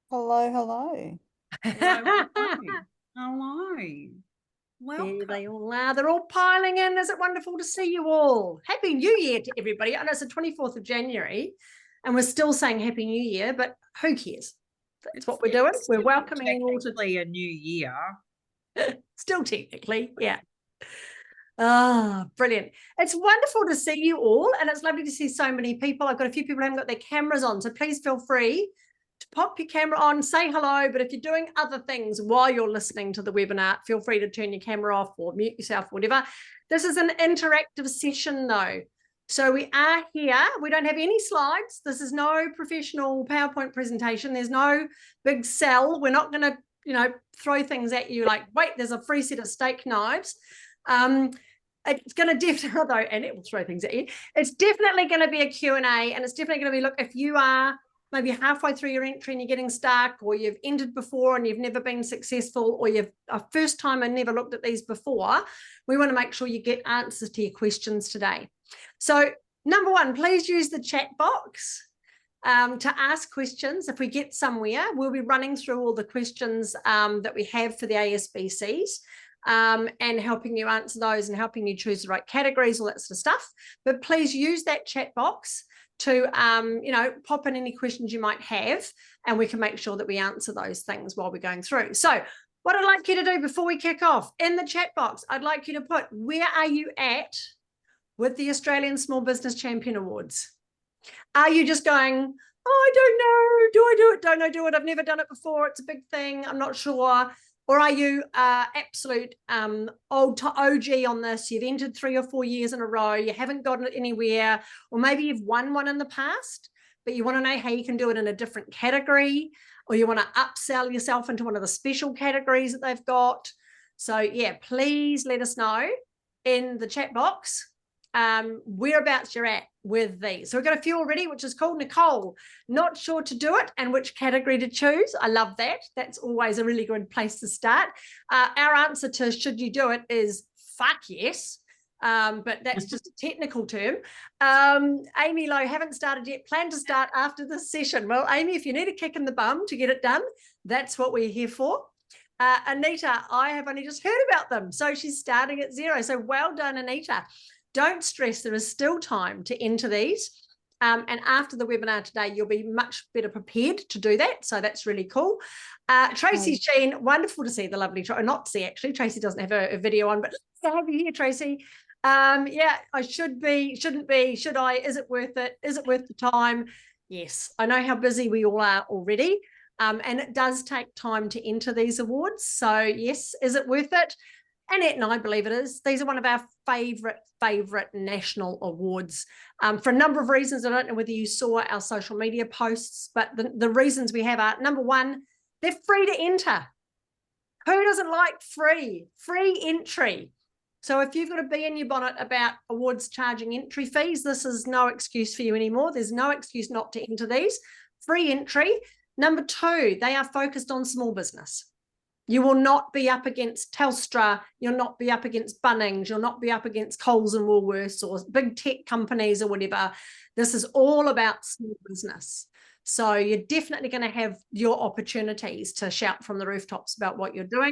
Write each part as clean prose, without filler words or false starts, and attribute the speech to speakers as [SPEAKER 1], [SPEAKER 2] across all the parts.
[SPEAKER 1] Hello, hello.
[SPEAKER 2] Hello, hello. Hello.
[SPEAKER 3] There
[SPEAKER 2] Welcome.
[SPEAKER 3] they all are. They're all piling in. Is it wonderful to see you all? Happy New Year to everybody. I know it's the 24th of January and we're still saying Happy New Year, but who cares? That's what we're doing. We're welcoming you all to
[SPEAKER 2] technically a new year.
[SPEAKER 3] still technically, yeah. Ah, brilliant. It's wonderful to see you all, and it's lovely to see so many people. I've got a few people who haven't got their cameras on, so please feel free to pop your camera on, say hello, but if you're doing other things while you're listening to the webinar, feel free to turn your camera off or mute yourself, whatever. This is an interactive session though. So we are here. We don't have any slides. This is no professional PowerPoint presentation. There's no big sell. We're not going to, throw things at you like, wait, there's a free set of steak knives. It's going to definitely, although, and it will throw things at you. It's definitely going to be a Q&A, and it's definitely going to be, look, if you are maybe halfway through your entry and you're getting stuck, or you've entered before and you've never been successful, or you've a first time and never looked at these before, we want to make sure you get answers to your questions today. So number one, please use the chat box to ask questions. If we get somewhere, we'll be running through all the questions that we have for the ASBCs. And helping you answer those and helping you choose the right categories, all that sort of stuff. But please use that chat box to, pop in any questions you might have, and we can make sure that we answer those things while we're going through. So what I'd like you to do before we kick off, in the chat box, I'd like you to put, where are you at with the Australian Small Business Champion Awards? Are you just going, oh, I don't know, do I do it, don't I do it, I've never done it before, it's a big thing, I'm not sure? Or are you absolute old OG on this? You've entered 3 or 4 years in a row, you haven't gotten it anywhere, or maybe you've won one in the past, but you want to know how you can do it in a different category, or you want to upsell yourself into one of the special categories that they've got. So yeah, please let us know in the chat box whereabouts you're at with these. So we've got a few already, which is cool. Nicole, not sure to do it and which category to choose. I love that. That's always a really good place to start. Our answer to should you do it is fuck yes. But that's just a technical term. Amy Lowe, haven't started yet, plan to start after this session. Well, Amy, if you need a kick in the bum to get it done, that's what we're here for. Anita, I have only just heard about them, so she's starting at 0. So well done, Anita. Don't stress, there is still time to enter these. And after the webinar today, you'll be much better prepared to do that. So that's really cool. Tracy Sheen, wonderful to see the lovely, not to see actually, Tracy doesn't have a video on, but to have you here, Tracy. Yeah, I should be, shouldn't be, should I, is it worth it? Is it worth the time? Yes, I know how busy we all are already. And it does take time to enter these awards. So yes, is it worth it? Annette and I believe it is. These are one of our favourite national awards for a number of reasons. I don't know whether you saw our social media posts, but the reasons we have are, number one, they're free to enter. Who doesn't like free entry? So if you've got a bee in your bonnet about awards charging entry fees, this is no excuse for you anymore. There's no excuse not to enter these. Free entry. Number two, they are focused on small business. You will not be up against Telstra, you'll not be up against Bunnings, you'll not be up against Coles and Woolworths or big tech companies or whatever. This is all about small business. So you're definitely going to have your opportunities to shout from the rooftops about what you're doing.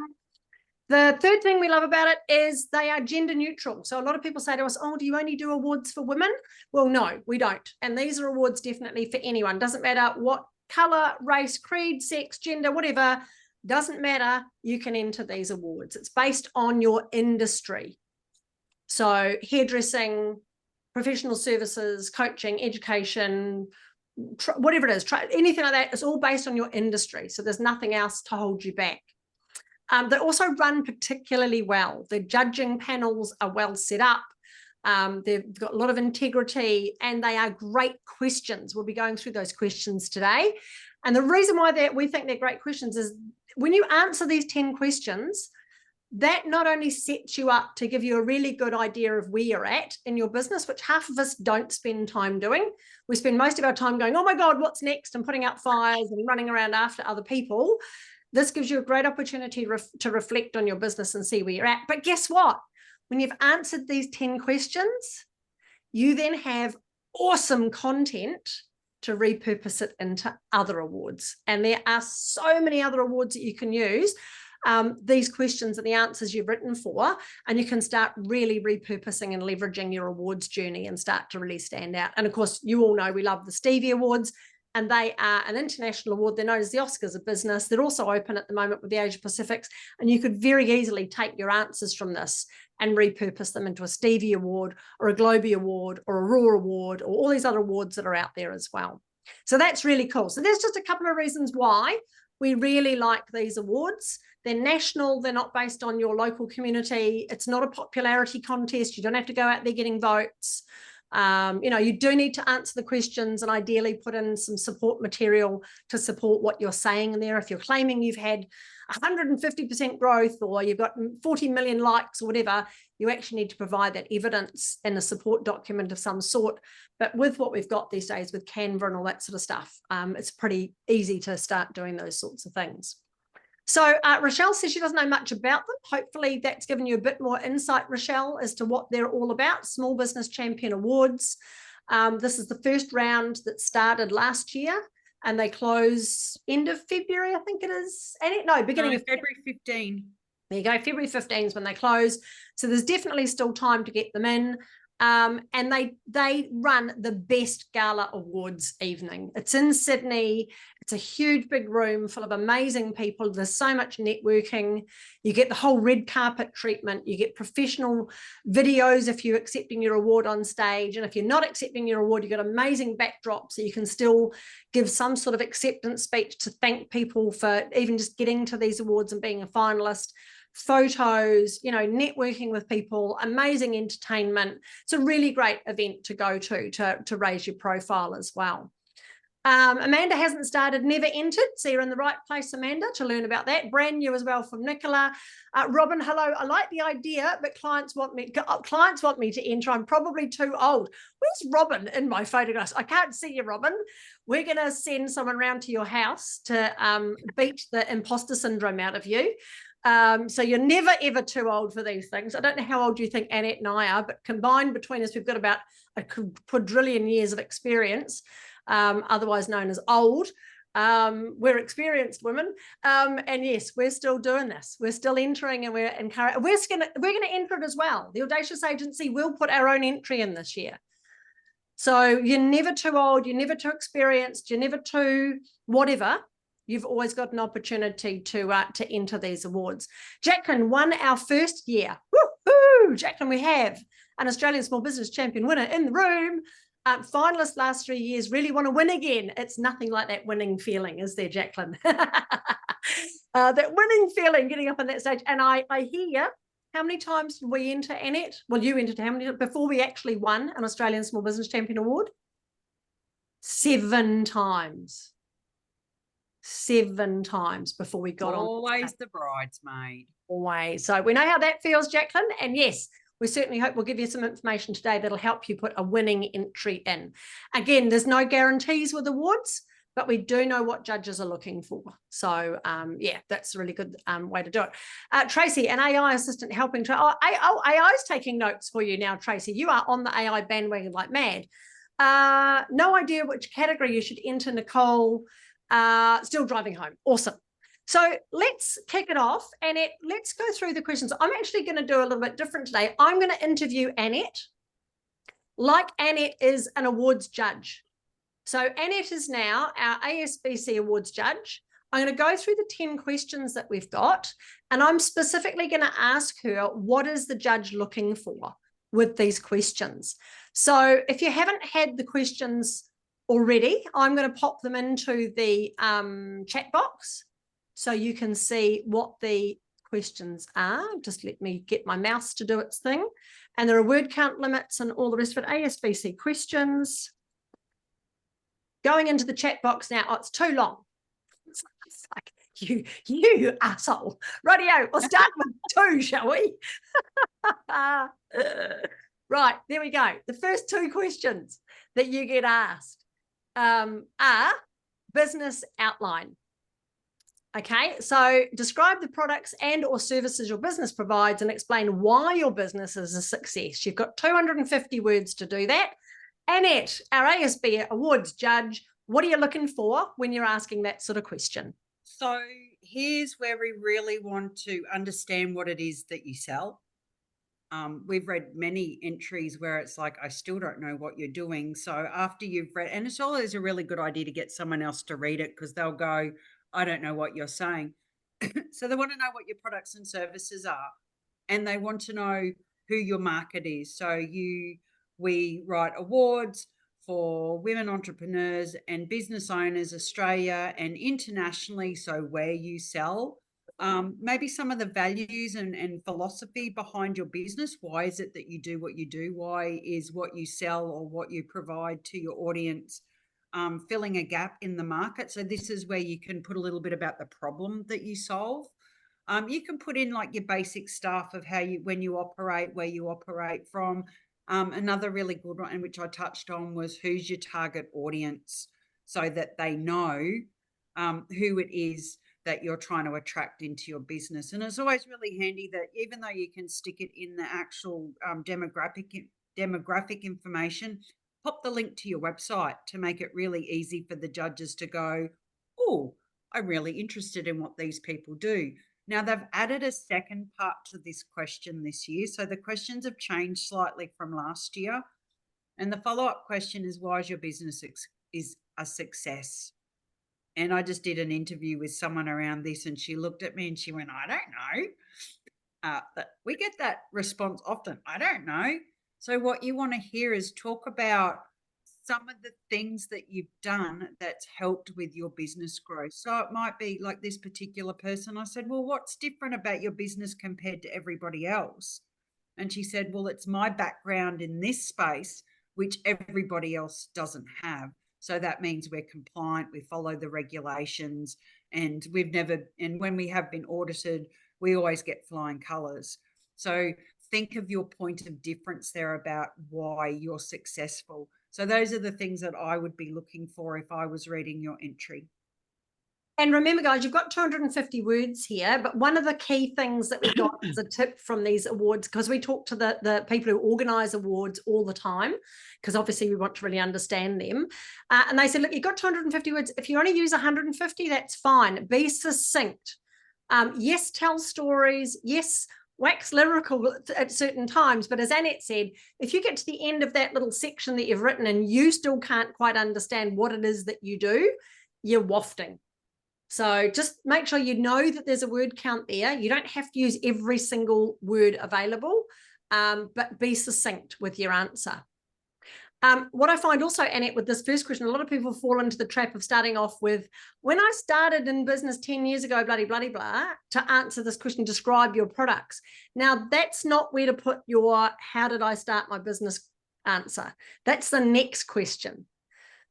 [SPEAKER 3] The third thing we love about it is they are gender neutral. So a lot of people say to us, oh, do you only do awards for women? Well, no, we don't. And these are awards definitely for anyone. Doesn't matter what colour, race, creed, sex, gender, whatever. Doesn't matter, you can enter these awards. It's based on your industry. So hairdressing, professional services, coaching, education, whatever it is, anything like that, it's all based on your industry. So there's nothing else to hold you back. They also run particularly well. The judging panels are well set up. They've got a lot of integrity and they are great questions. We'll be going through those questions today. And the reason why we think they're great questions is when you answer these 10 questions, that not only sets you up to give you a really good idea of where you're at in your business, which half of us don't spend time doing. We spend most of our time going, oh my God, what's next? And putting out fires and running around after other people. This gives you a great opportunity to reflect on your business and see where you're at. But guess what? When you've answered these 10 questions, you then have awesome content to repurpose it into other awards. And there are so many other awards that you can use these questions and the answers you've written for, and you can start really repurposing and leveraging your awards journey and start to really stand out. And of course, you all know we love the Stevie Awards, and they are an international award. They're known as the Oscars of business. They're also open at the moment with the Asia Pacifics, and you could very easily take your answers from this and repurpose them into a Stevie Award or a Globee Award or a Raw Award or all these other awards that are out there as well. So that's really cool. So there's just a couple of reasons why we really like these awards. They're national. They're not based on your local community. It's not a popularity contest. You don't have to go out there getting votes. You know, you do need to answer the questions and ideally put in some support material to support what you're saying in there. If you're claiming you've had 150% growth or you've got 40 million likes or whatever, you actually need to provide that evidence in a support document of some sort. But with what we've got these days with Canva and all that sort of stuff, it's pretty easy to start doing those sorts of things. So Rochelle says she doesn't know much about them. Hopefully that's given you a bit more insight, Rochelle, as to what they're all about. Small Business Champion Awards. This is the first round that started last year, and they close end of February, I think it is. Beginning of
[SPEAKER 2] February 15.
[SPEAKER 3] There you go, February 15 is when they close. So there's definitely still time to get them in. And they run the best gala awards evening. It's in Sydney. It's a huge big room full of amazing people. There's so much networking. You get the whole red carpet treatment. You get professional videos if you're accepting your award on stage. And if you're not accepting your award, you've got amazing backdrops so you can still give some sort of acceptance speech to thank people for even just getting to these awards and being a finalist. Photos, you know, networking with people, amazing entertainment. It's a really great event to go to raise your profile as well. Amanda hasn't started, never entered, so you're in the right place, Amanda, to learn about that. Brand new as well from Nicola. Robin, hello, I like the idea, but clients want me to enter. I'm probably too old. Where's Robin in my photographs? I can't see you, Robin. We're going to send someone round to your house to beat the imposter syndrome out of you. So you're never, ever too old for these things. I don't know how old you think Annette and I are, but combined between us, we've got about a quadrillion years of experience, otherwise known as old. We're experienced women. And yes, we're still doing this. We're still entering, and we're encouraging. We're going to enter it as well. The Audacious Agency will put our own entry in this year. So you're never too old. You're never too experienced. You're never too whatever. You've always got an opportunity to enter these awards. Jacqueline won our first year. Woohoo! Jacqueline, we have an Australian Small Business Champion winner in the room. Finalist last 3 years, really want to win again. It's nothing like that winning feeling, is there, Jacqueline? That winning feeling, getting up on that stage. And I hear, how many times did we enter, Annette? Well, you entered how many before we actually won an Australian Small Business Champion Award? 7 times. 7 times before we got
[SPEAKER 2] always the bridesmaid.
[SPEAKER 3] Always. So we know how that feels, Jacqueline. And yes, we certainly hope we'll give you some information today that'll help you put a winning entry in. Again, there's no guarantees with awards, but we do know what judges are looking for. So yeah, that's a really good way to do it. Tracy, an AI assistant helping. AI is taking notes for you now, Tracy. You are on the AI bandwagon like mad. No idea which category you should enter, Nicole. Still driving home. Awesome. So let's kick it off. Annette, let's go through the questions. I'm actually going to do a little bit different today. I'm going to interview Annette like Annette is an awards judge. So Annette is now our ASBC awards judge. I'm going to go through the 10 questions that we've got, and I'm specifically going to ask her, what is the judge looking for with these questions? So if you haven't had the questions already, I'm going to pop them into the chat box so you can see what the questions are. Just let me get my mouse to do its thing. And there are word count limits and all the rest of it. ASBC questions. Going into the chat box now. Oh, it's too long. It's like, you asshole. Rightio, we'll start with 2, shall we? Right, there we go. The first 2 questions that you get asked are business outline. Okay, so describe the products and or services your business provides and explain why your business is a success. You've got 250 words to do that. Annette, our ASB Awards judge, What are you looking for when you're asking that sort of question?
[SPEAKER 2] So here's where we really want to understand what it is that you sell. We've read many entries where it's like, I still don't know what you're doing. So after you've read, and it's always a really good idea to get someone else to read it because they'll go, I don't know what you're saying. So they want to know what your products and services are, and they want to know who your market is. So we write awards for women entrepreneurs and business owners, Australia and internationally. So where you sell, maybe some of the values and philosophy behind your business. Why is it that you do what you do? Why is what you sell or what you provide to your audience filling a gap in the market? So this is where you can put a little bit about the problem that you solve. You can put in like your basic stuff of how you, when you operate, where you operate from. Another really good one, which I touched on, was who's your target audience, so that they know who it is that you're trying to attract into your business. And it's always really handy that even though you can stick it in the actual demographic information, pop the link to your website to make it really easy for the judges to go, oh, I'm really interested in what these people do. Now, they've added a second part to this question this year. So the questions have changed slightly from last year. And the follow-up question is, why is your business is a success? And I just did an interview with someone around this, and she looked at me and she went, I don't know. We get that response often. I don't know. So what you want to hear is talk about some of the things that you've done that's helped with your business growth. So it might be like this particular person. I said, well, what's different about your business compared to everybody else? And she said, well, it's my background in this space, which everybody else doesn't have. So that means we're compliant, we follow the regulations, and and when we have been audited, we always get flying colors. So think of your point of difference there about why you're successful. So those are the things that I would be looking for if I was reading your entry.
[SPEAKER 3] And remember, guys, you've got 250 words here, but one of the key things that we got as a tip from these awards, because we talk to the people who organize awards all the time, because obviously we want to really understand them. And they said, look, you've got 250 words. If you only use 150, that's fine. Be succinct. Yes, tell stories. Yes, wax lyrical at certain times. But as Annette said, if you get to the end of that little section that you've written and you still can't quite understand what it is that you do, you're wafting. So just make sure you know that there's a word count there. You don't have to use every single word available, but be succinct with your answer. What I find also, Annette, with this first question, a lot of people fall into the trap of starting off with, when I started in business 10 years ago, bloody, bloody, blah, to answer this question, describe your products. Now, that's not where to put your how did I start my business answer. That's the next question.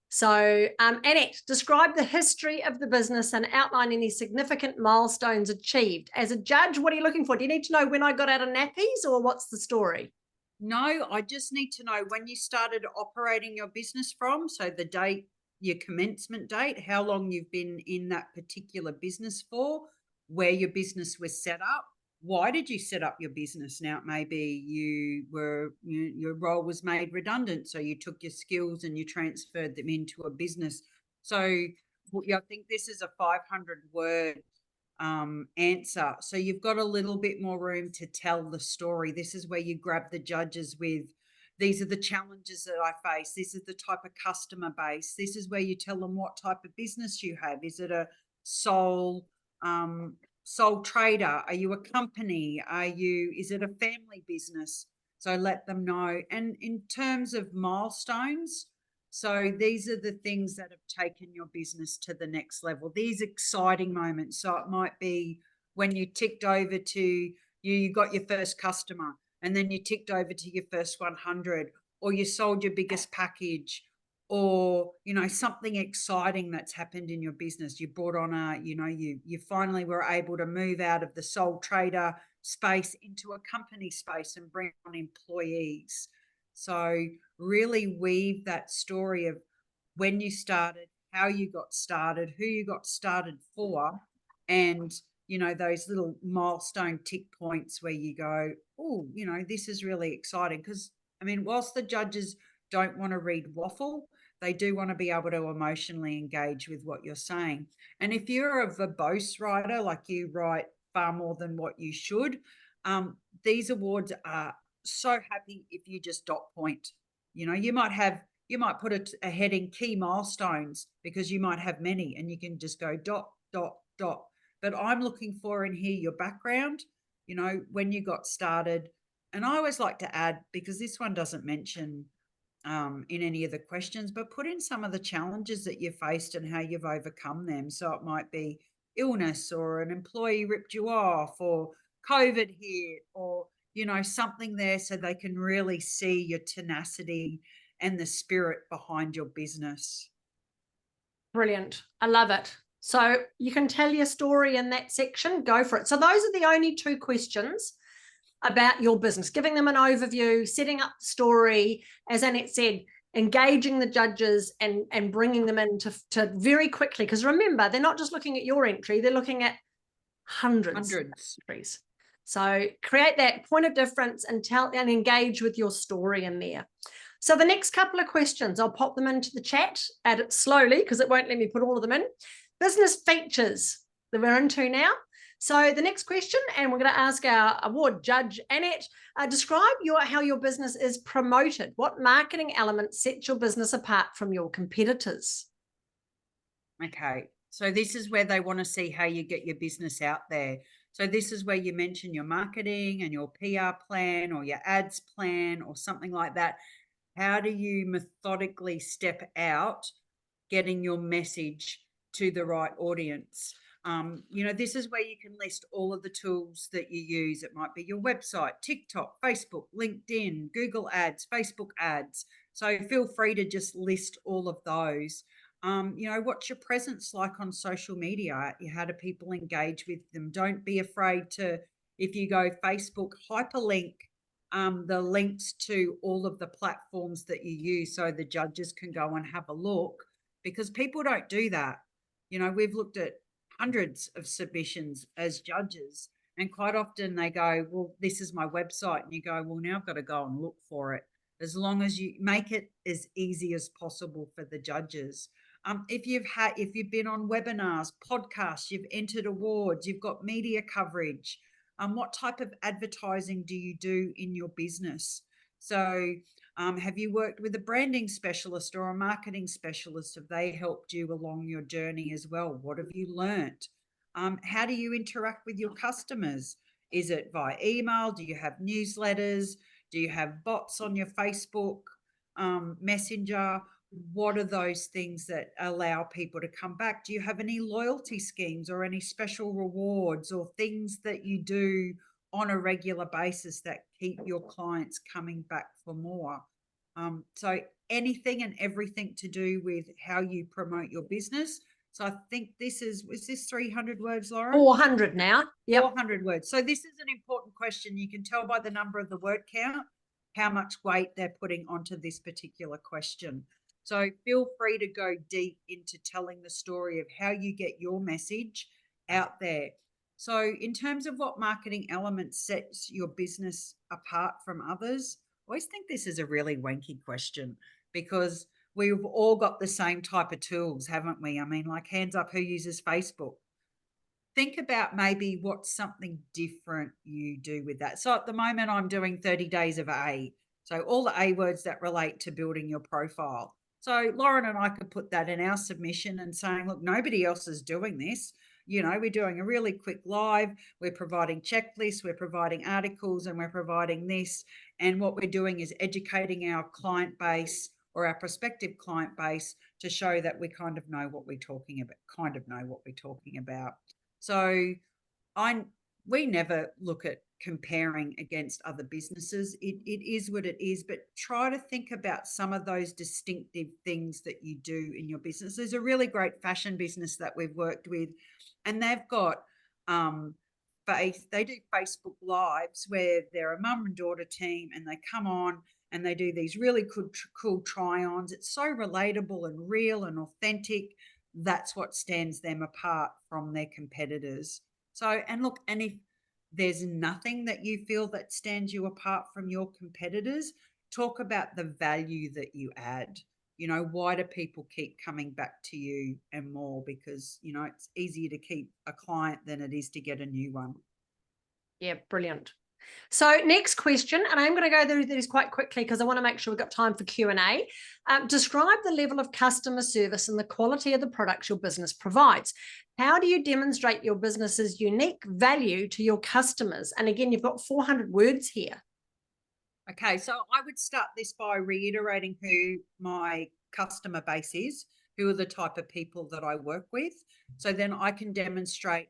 [SPEAKER 3] So, Annette, describe the history of the business and outline any significant milestones achieved. As a judge, what are you looking for? Do you need to know when I got out of nappies, or what's the story?
[SPEAKER 2] No, I just need to know when you started operating your business from. So the date, your commencement date, how long you've been in that particular business for, where your business was set up. Why did you set up your business? Now, it may be your role was made redundant, so you took your skills and you transferred them into a business. So I think this is a 500-word answer. So you've got a little bit more room to tell the story. This is where you grab the judges with, these are the challenges that I face. This is the type of customer base. This is where you tell them what type of business you have. Is it a sole trader? Are you a company? Is it a family business? So let them know. And in terms of milestones, so these are the things that have taken your business to the next level, these exciting moments. So it might be when you ticked over to, you got your first customer, and then you ticked over to your first 100, or you sold your biggest package, or, something exciting that's happened in your business. You brought on you finally were able to move out of the sole trader space into a company space and bring on employees. So really weave that story of when you started, how you got started, who you got started for, and those little milestone tick points where you go, oh, this is really exciting. Because whilst the judges don't want to read waffle, They do want to be able to emotionally engage with what you're saying. And if you're a verbose writer, like you write far more than what you should, these awards are so happy if you just dot point. You know, you might put a heading key milestones because you might have many and you can just go dot, dot, dot. But I'm looking for in here your background, you know, when you got started. And I always like to add, because this one doesn't mention in any of the questions, but put in some of the challenges that you faced and how you've overcome them. So it might be illness, or an employee ripped you off, or COVID hit, or, you know, something there so they can really see your tenacity and the spirit behind your business.
[SPEAKER 3] Brilliant. I love it. So you can tell your story in that section. Go for it. So those are the only 2 questions about your business, giving them an overview, setting up the story, as Annette said, engaging the judges and bringing them in to very quickly. Because remember, they're not just looking at your entry, they're looking at hundreds of entries. So create that point of difference and engage with your story in there. So the next couple of questions, I'll pop them into the chat, add it slowly because it won't let me put all of them in. Business features that we're into now. So the next question, and we're going to ask our award judge, Annette, describe how your business is promoted. What marketing element sets your business apart from your competitors?
[SPEAKER 2] Okay, so this is where they want to see how you get your business out there. So this is where you mention your marketing and your PR plan or your ads plan or something like that. How do you methodically step out getting your message to the right audience? You know, this is where you can list all of the tools that you use. It might be your website, TikTok, Facebook, LinkedIn, Google Ads, Facebook ads. So feel free to just list all of those. You know, what's your presence like on social media? How do people engage with them? Don't be afraid to, if you go Facebook, hyperlink the links to all of the platforms that you use so the judges can go and have a look, because people don't do that. You know, we've looked at hundreds of submissions as judges, and quite often they go, well, this is my website. And you go, well, now I've got to go and look for it. As long as you make it as easy as possible for the judges. If you've been on webinars, podcasts, you've entered awards, you've got media coverage, what type of advertising do you do in your business? So have you worked with a branding specialist or a marketing specialist? Have they helped you along your journey as well? What have you learnt? How do you interact with your customers? Is it via email? Do you have newsletters? Do you have bots on your Facebook Messenger? What are those things that allow people to come back? Do you have any loyalty schemes or any special rewards or things that you do on a regular basis that keep your clients coming back for more? So anything and everything to do with how you promote your business. So I think was this 300 words, Lauren?
[SPEAKER 3] 400 now. Yep.
[SPEAKER 2] 400 words. So this is an important question. You can tell by the number of the word count how much weight they're putting onto this particular question. So feel free to go deep into telling the story of how you get your message out there. So in terms of what marketing element sets your business apart from others, I always think this is a really wanky question, because we've all got the same type of tools, haven't we? I mean, like, hands up, who uses Facebook? Think about maybe what's something different you do with that. So at the moment, I'm doing 30 days of A. So all the A words that relate to building your profile. So Lauren and I could put that in our submission and saying, look, nobody else is doing this. You know, we're doing a really quick live. We're providing checklists, we're providing articles, and we're providing this. And what we're doing is educating our client base or our prospective client base to show that we kind of know what we're talking about. So we never look at comparing against other businesses. It is what it is, but try to think about some of those distinctive things that you do in your business. There's a really great fashion business that we've worked with, and they've got they do Facebook Lives where they're a mum and daughter team, and they come on and they do these really cool try-ons. It's so relatable and real and authentic. That's what stands them apart from their competitors. So, and look, and if there's nothing that you feel that stands you apart from your competitors, talk about the value that you add. You know, why do people keep coming back to you and more? Because, you know, it's easier to keep a client than it is to get a new one.
[SPEAKER 3] Yeah, brilliant. So next question, and I'm going to go through these quite quickly because I want to make sure we've got time for Q&A. Describe the level of customer service and the quality of the products your business provides. How do you demonstrate your business's unique value to your customers? And again, you've got 400 words here.
[SPEAKER 2] Okay, so I would start this by reiterating who my customer base is, who are the type of people that I work with. So then I can demonstrate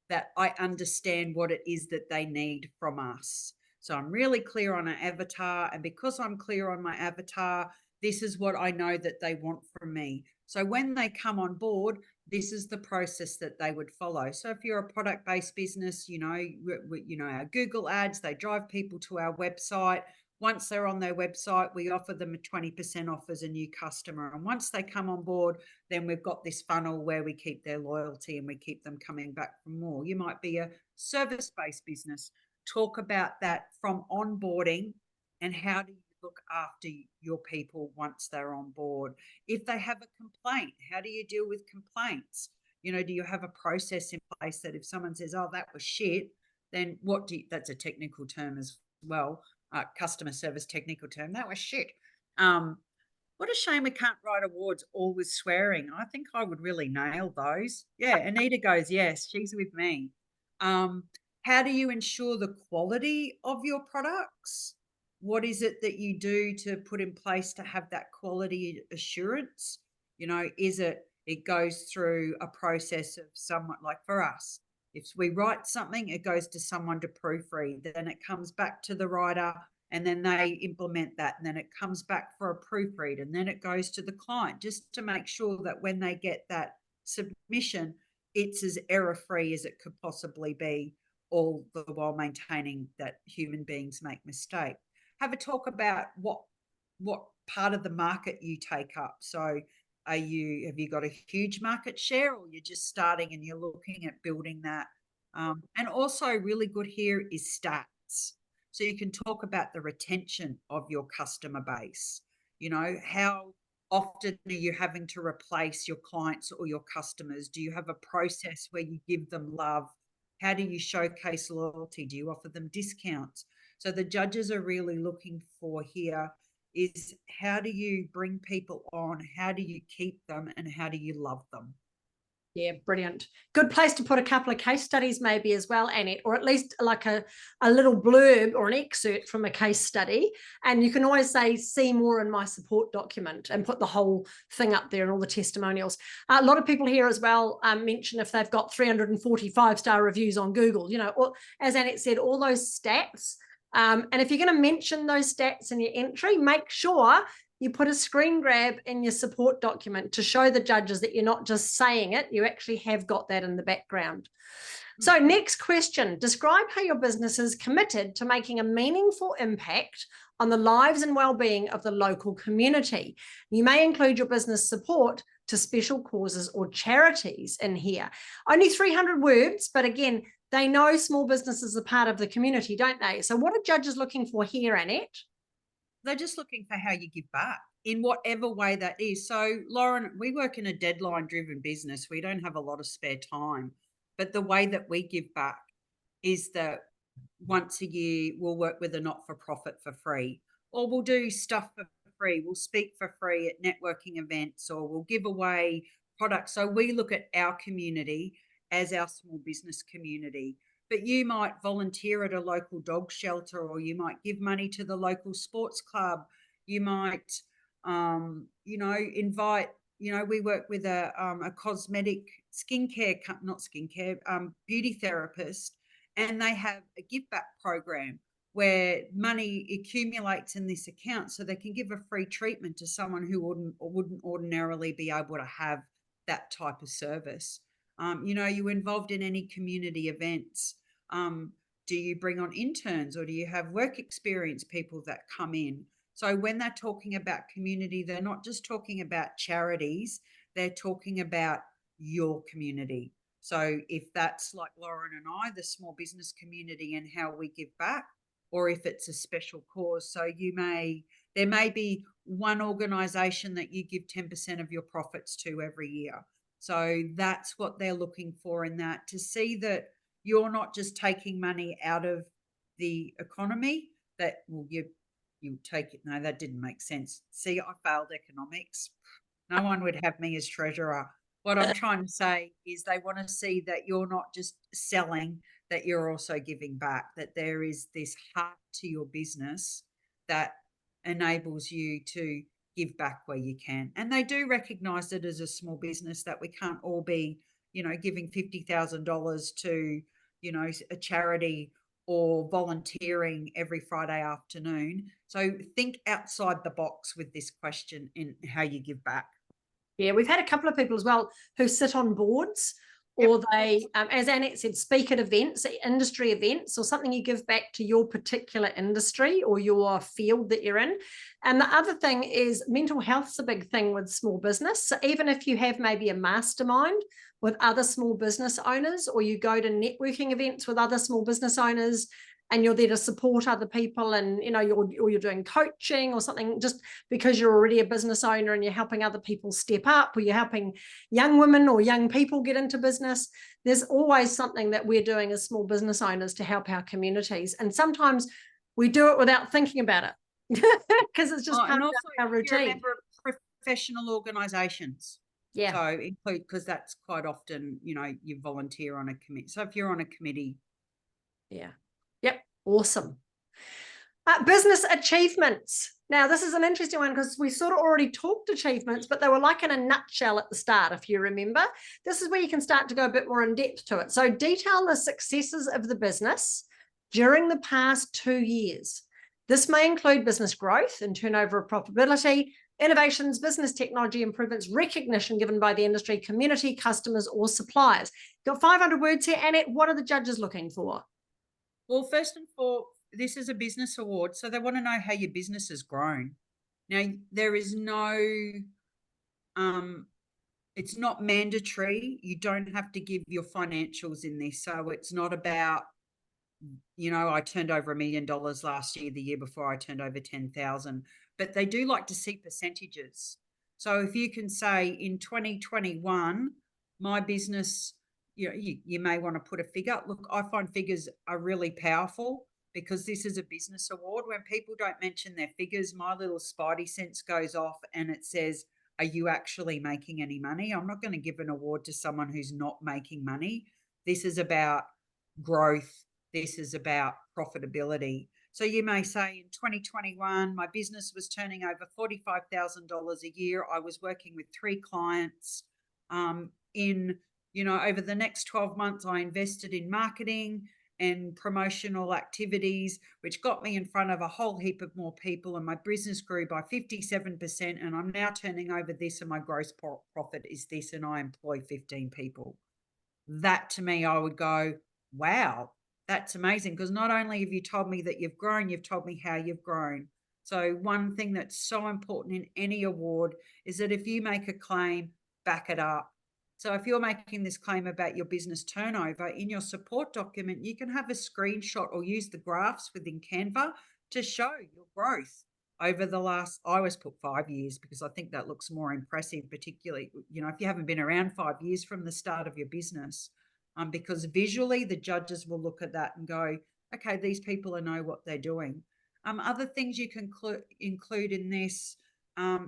[SPEAKER 2] that I understand what it is that they need from us. So I'm really clear on an avatar. And because I'm clear on my avatar, this is what I know that they want from me. So when they come on board, this is the process that they would follow. So if you're a product-based business, you know, our Google ads, they drive people to our website. Once they're on their website, we offer them a 20% off as a new customer. And once they come on board, then we've got this funnel where we keep their loyalty and we keep them coming back for more. You might be a service-based business. Talk about that from onboarding and how do you look after your people once they're on board. If they have a complaint, how do you deal with complaints? You know, do you have a process in place that if someone says, oh, that was shit, then what do you, that's a technical term as well, customer service technical term, that was shit. What a shame we can't write awards all with swearing. I think I would really nail those. Yeah, Anita goes, yes, she's with me. How do you ensure the quality of your products? What is it that you do to put in place to have that quality assurance? You know, is it goes through a process of someone like for us, if we write something, it goes to someone to proofread, then it comes back to the writer and then they implement that and then it comes back for a proofread and then it goes to the client just to make sure that when they get that submission, it's as error-free as it could possibly be, all the while maintaining that human beings make mistakes. Have a talk about what part of the market you take up. So have you got a huge market share or you're just starting and you're looking at building that? And also really good here is stats. So you can talk about the retention of your customer base. You know, how often are you having to replace your clients or your customers? Do you have a process where you give them love? How do you showcase loyalty? Do you offer them discounts? So the judges are really looking for here is how do you bring people on? How do you keep them? And how do you love them?
[SPEAKER 3] Yeah, brilliant. Good place to put a couple of case studies maybe as well, Annette, or at least like a little blurb or an excerpt from a case study. And you can always say, see more in my support document and put the whole thing up there and all the testimonials. A lot of people here as well mention if they've got 345-star reviews on Google, you know, or, as Annette said, all those stats. And if you're going to mention those stats in your entry, make sure you put a screen grab in your support document to show the judges that you're not just saying it, you actually have got that in the background. So next question, describe how your business is committed to making a meaningful impact on the lives and well-being of the local community. You may include your business support to special causes or charities in here. Only 300 words, but again, they know small businesses are part of the community, don't they? So what are judges looking for here, Annette?
[SPEAKER 2] They're just looking for how you give back in whatever way that is. So, Lauren, we work in a deadline driven business. We don't have a lot of spare time. But the way that we give back is that once a year we'll work with a not for profit for free, or we'll do stuff for free. We'll speak for free at networking events, or we'll give away products. So, we look at our community as our small business community. But you might volunteer at a local dog shelter, or you might give money to the local sports club. You might, you know, invite, you know, we work with a cosmetic skincare, not skincare, beauty therapist, and they have a give back program where money accumulates in this account so they can give a free treatment to someone who wouldn't ordinarily be able to have that type of service. You know, you involved in any community events? Do you bring on interns or do you have work experience people that come in? So when they're talking about community, they're not just talking about charities, they're talking about your community. So if that's like Lauren and I, the small business community and how we give back, or if it's a special cause. So There may be one organization that you give 10% of your profits to every year. So that's what they're looking for in that, to see that you're not just taking money out of the economy, that, well, you take it. No, that didn't make sense. See, I failed economics. No one would have me as treasurer. What I'm trying to say is they want to see that you're not just selling, that you're also giving back, that there is this heart to your business that enables you to give back where you can. And they do recognize it as a small business, that we can't all be, giving $50,000 to, a charity or volunteering every Friday afternoon. So think outside the box with this question in how you give back.
[SPEAKER 3] Yeah, we've had a couple of people as well who sit on boards,
[SPEAKER 2] Yep.
[SPEAKER 3] or they, as Annette said, speak at events, industry events, or something you give back to your particular industry or your field that you're in. And the other thing is mental health's a big thing with small business. So even if you have maybe a mastermind with other small business owners, or you go to networking events with other small business owners, and you're there to support other people, and you're doing coaching or something, just because you're already a business owner and you're helping other people step up, or you're helping young women or young people get into business, there's always something that we're doing as small business owners to help our communities. And sometimes we do it without thinking about it because it's just part of our routine.
[SPEAKER 2] You're a member of professional organisations.
[SPEAKER 3] Yeah.
[SPEAKER 2] So include, because that's quite often, you volunteer on a committee. So if you're on a committee.
[SPEAKER 3] Yeah. Yep. Awesome. Business achievements. Now, this is an interesting one because we sort of already talked achievements, but they were like in a nutshell at the start, if you remember. This is where you can start to go a bit more in depth to it. So detail the successes of the business during the past 2 years. This may include business growth and turnover of profitability, innovations, business technology improvements, recognition given by the industry, community, customers, or suppliers. Got 500 words here. Annette, what are the judges looking for?
[SPEAKER 2] Well, first and foremost, this is a business award, so they want to know how your business has grown. Now, there is no, it's not mandatory. You don't have to give your financials in this. So it's not about, I turned over $1 million last year, the year before I turned over 10,000, but they do like to see percentages. So if you can say in 2021, my business, you may want to put a figure. Look, I find figures are really powerful because this is a business award. When people don't mention their figures, my little spidey sense goes off and it says, are you actually making any money? I'm not going to give an award to someone who's not making money. This is about growth. This is about profitability. So you may say in 2021, my business was turning over $45,000 a year. I was working with 3 clients. Over the next 12 months, I invested in marketing and promotional activities, which got me in front of a whole heap of more people, and my business grew by 57%, and I'm now turning over this, and my gross profit is this, and I employ 15 people. That to me, I would go, wow, that's amazing, because not only have you told me that you've grown, you've told me how you've grown. So one thing that's so important in any award is that if you make a claim, back it up. So if you're making this claim about your business turnover, in your support document, you can have a screenshot or use the graphs within Canva to show your growth over the last, I always put 5 years because I think that looks more impressive, particularly, if you haven't been around 5 years from the start of your business, because visually the judges will look at that and go, okay, these people know what they're doing. Other things you can include in this,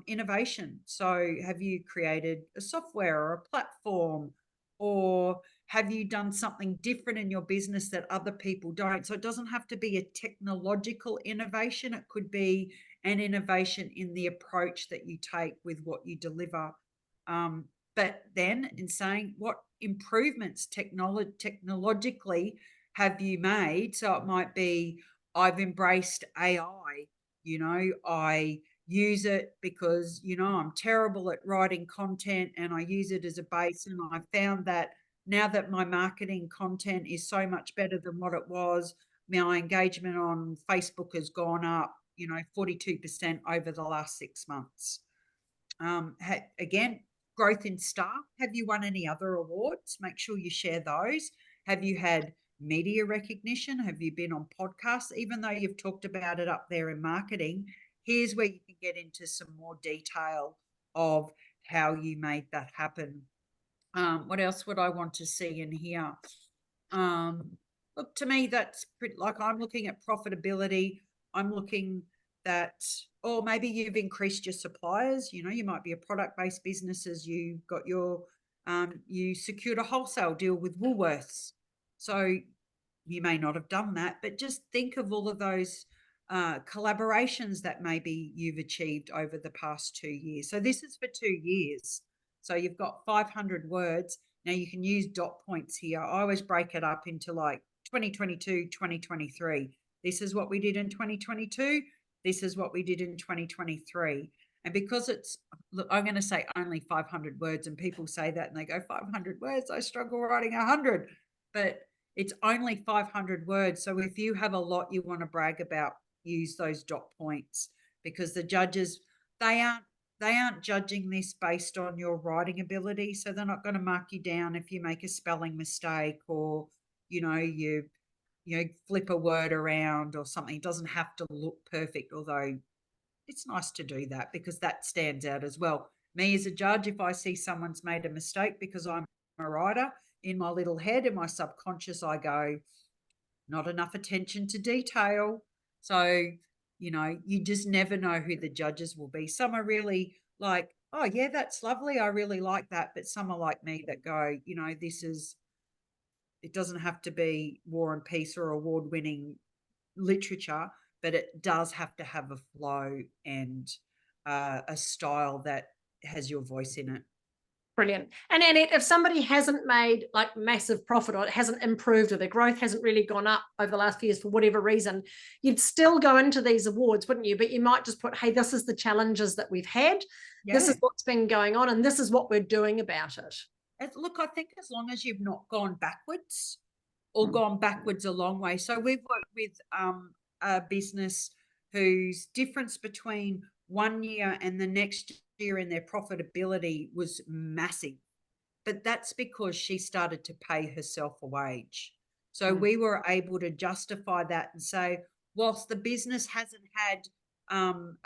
[SPEAKER 2] innovation. So have you created a software or a platform, or have you done something different in your business that other people don't? So it doesn't have to be a technological innovation. It could be an innovation in the approach that you take with what you deliver. But then in saying what improvements technologically have you made? So it might be, I've embraced AI, I use it because, I'm terrible at writing content and I use it as a base. And I found that now that my marketing content is so much better than what it was, my engagement on Facebook has gone up, 42% over the last 6 months. Again, growth in staff. Have you won any other awards? Make sure you share those. Have you had media recognition? Have you been on podcasts? Even though you've talked about it up there in marketing, here's where you can get into some more detail of how you made that happen. What else would I want to see in here? Look, to me, that's pretty, like, I'm looking at profitability. I'm looking that, or maybe you've increased your suppliers. You know, you might be a product-based business as you got your, you secured a wholesale deal with Woolworths. So you may not have done that, but just think of all of those collaborations that maybe you've achieved over the past 2 years. So this is for 2 years. So you've got 500 words. Now you can use dot points here. I always break it up into like 2022, 2023. This is what we did in 2022. This is what we did in 2023. And because it's, look, I'm going to say only 500 words, and people say that and they go, 500 words, I struggle writing 100. But it's only 500 words. So if you have a lot you want to brag about, use those dot points, because the judges, they aren't judging this based on your writing ability. So they're not going to mark you down if you make a spelling mistake, or, you flip a word around or something. It doesn't have to look perfect, although it's nice to do that because that stands out as well. Me as a judge, if I see someone's made a mistake, because I'm a writer, in my little head, in my subconscious, I go, not enough attention to detail. So, you just never know who the judges will be. Some are really like, oh, yeah, that's lovely. I really like that. But some are like me that go, it doesn't have to be War and Peace or award winning literature, but it does have to have a flow and a style that has your voice in it.
[SPEAKER 3] Brilliant. And Annette, if somebody hasn't made like massive profit, or it hasn't improved, or their growth hasn't really gone up over the last few years for whatever reason, you'd still go into these awards, wouldn't you? But you might just put, hey, this is the challenges that we've had.
[SPEAKER 2] Yeah.
[SPEAKER 3] This is what's been going on, and this is what we're doing about it.
[SPEAKER 2] Look, I think as long as you've not gone backwards or gone backwards a long way. So we've worked with a business whose difference between 1 year and the next year in their profitability was massive. But that's because she started to pay herself a wage. So we were able to justify that and say, whilst the business hasn't had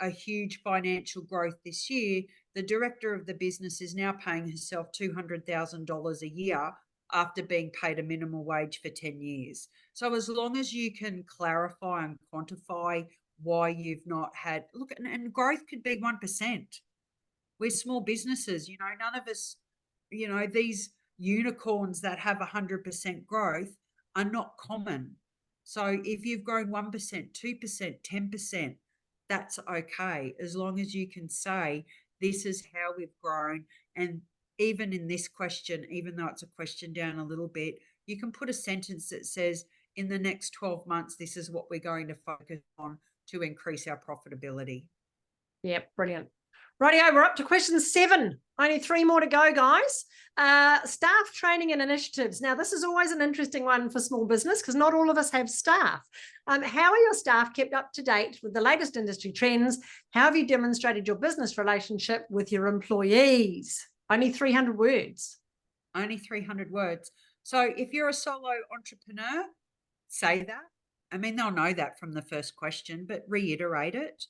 [SPEAKER 2] a huge financial growth this year, the director of the business is now paying herself $200,000 a year after being paid a minimum wage for 10 years. So as long as you can clarify and quantify why you've not had, look, and growth could be 1%. We're small businesses, none of us, these unicorns that have 100% growth are not common. So if you've grown 1%, 2%, 10%, that's okay, as long as you can say, this is how we've grown. And even in this question, even though it's a question down a little bit, you can put a sentence that says, in the next 12 months, this is what we're going to focus on to increase our profitability.
[SPEAKER 3] Yep, brilliant. Rightio, we're up to question 7. Only 3 more to go, guys. Staff training and initiatives. Now, this is always an interesting one for small business because not all of us have staff. How are your staff kept up to date with the latest industry trends? How have you demonstrated your business relationship with your employees? Only 300 words.
[SPEAKER 2] Only 300 words. So if you're a solo entrepreneur, say that. I mean, they'll know that from the first question, but reiterate it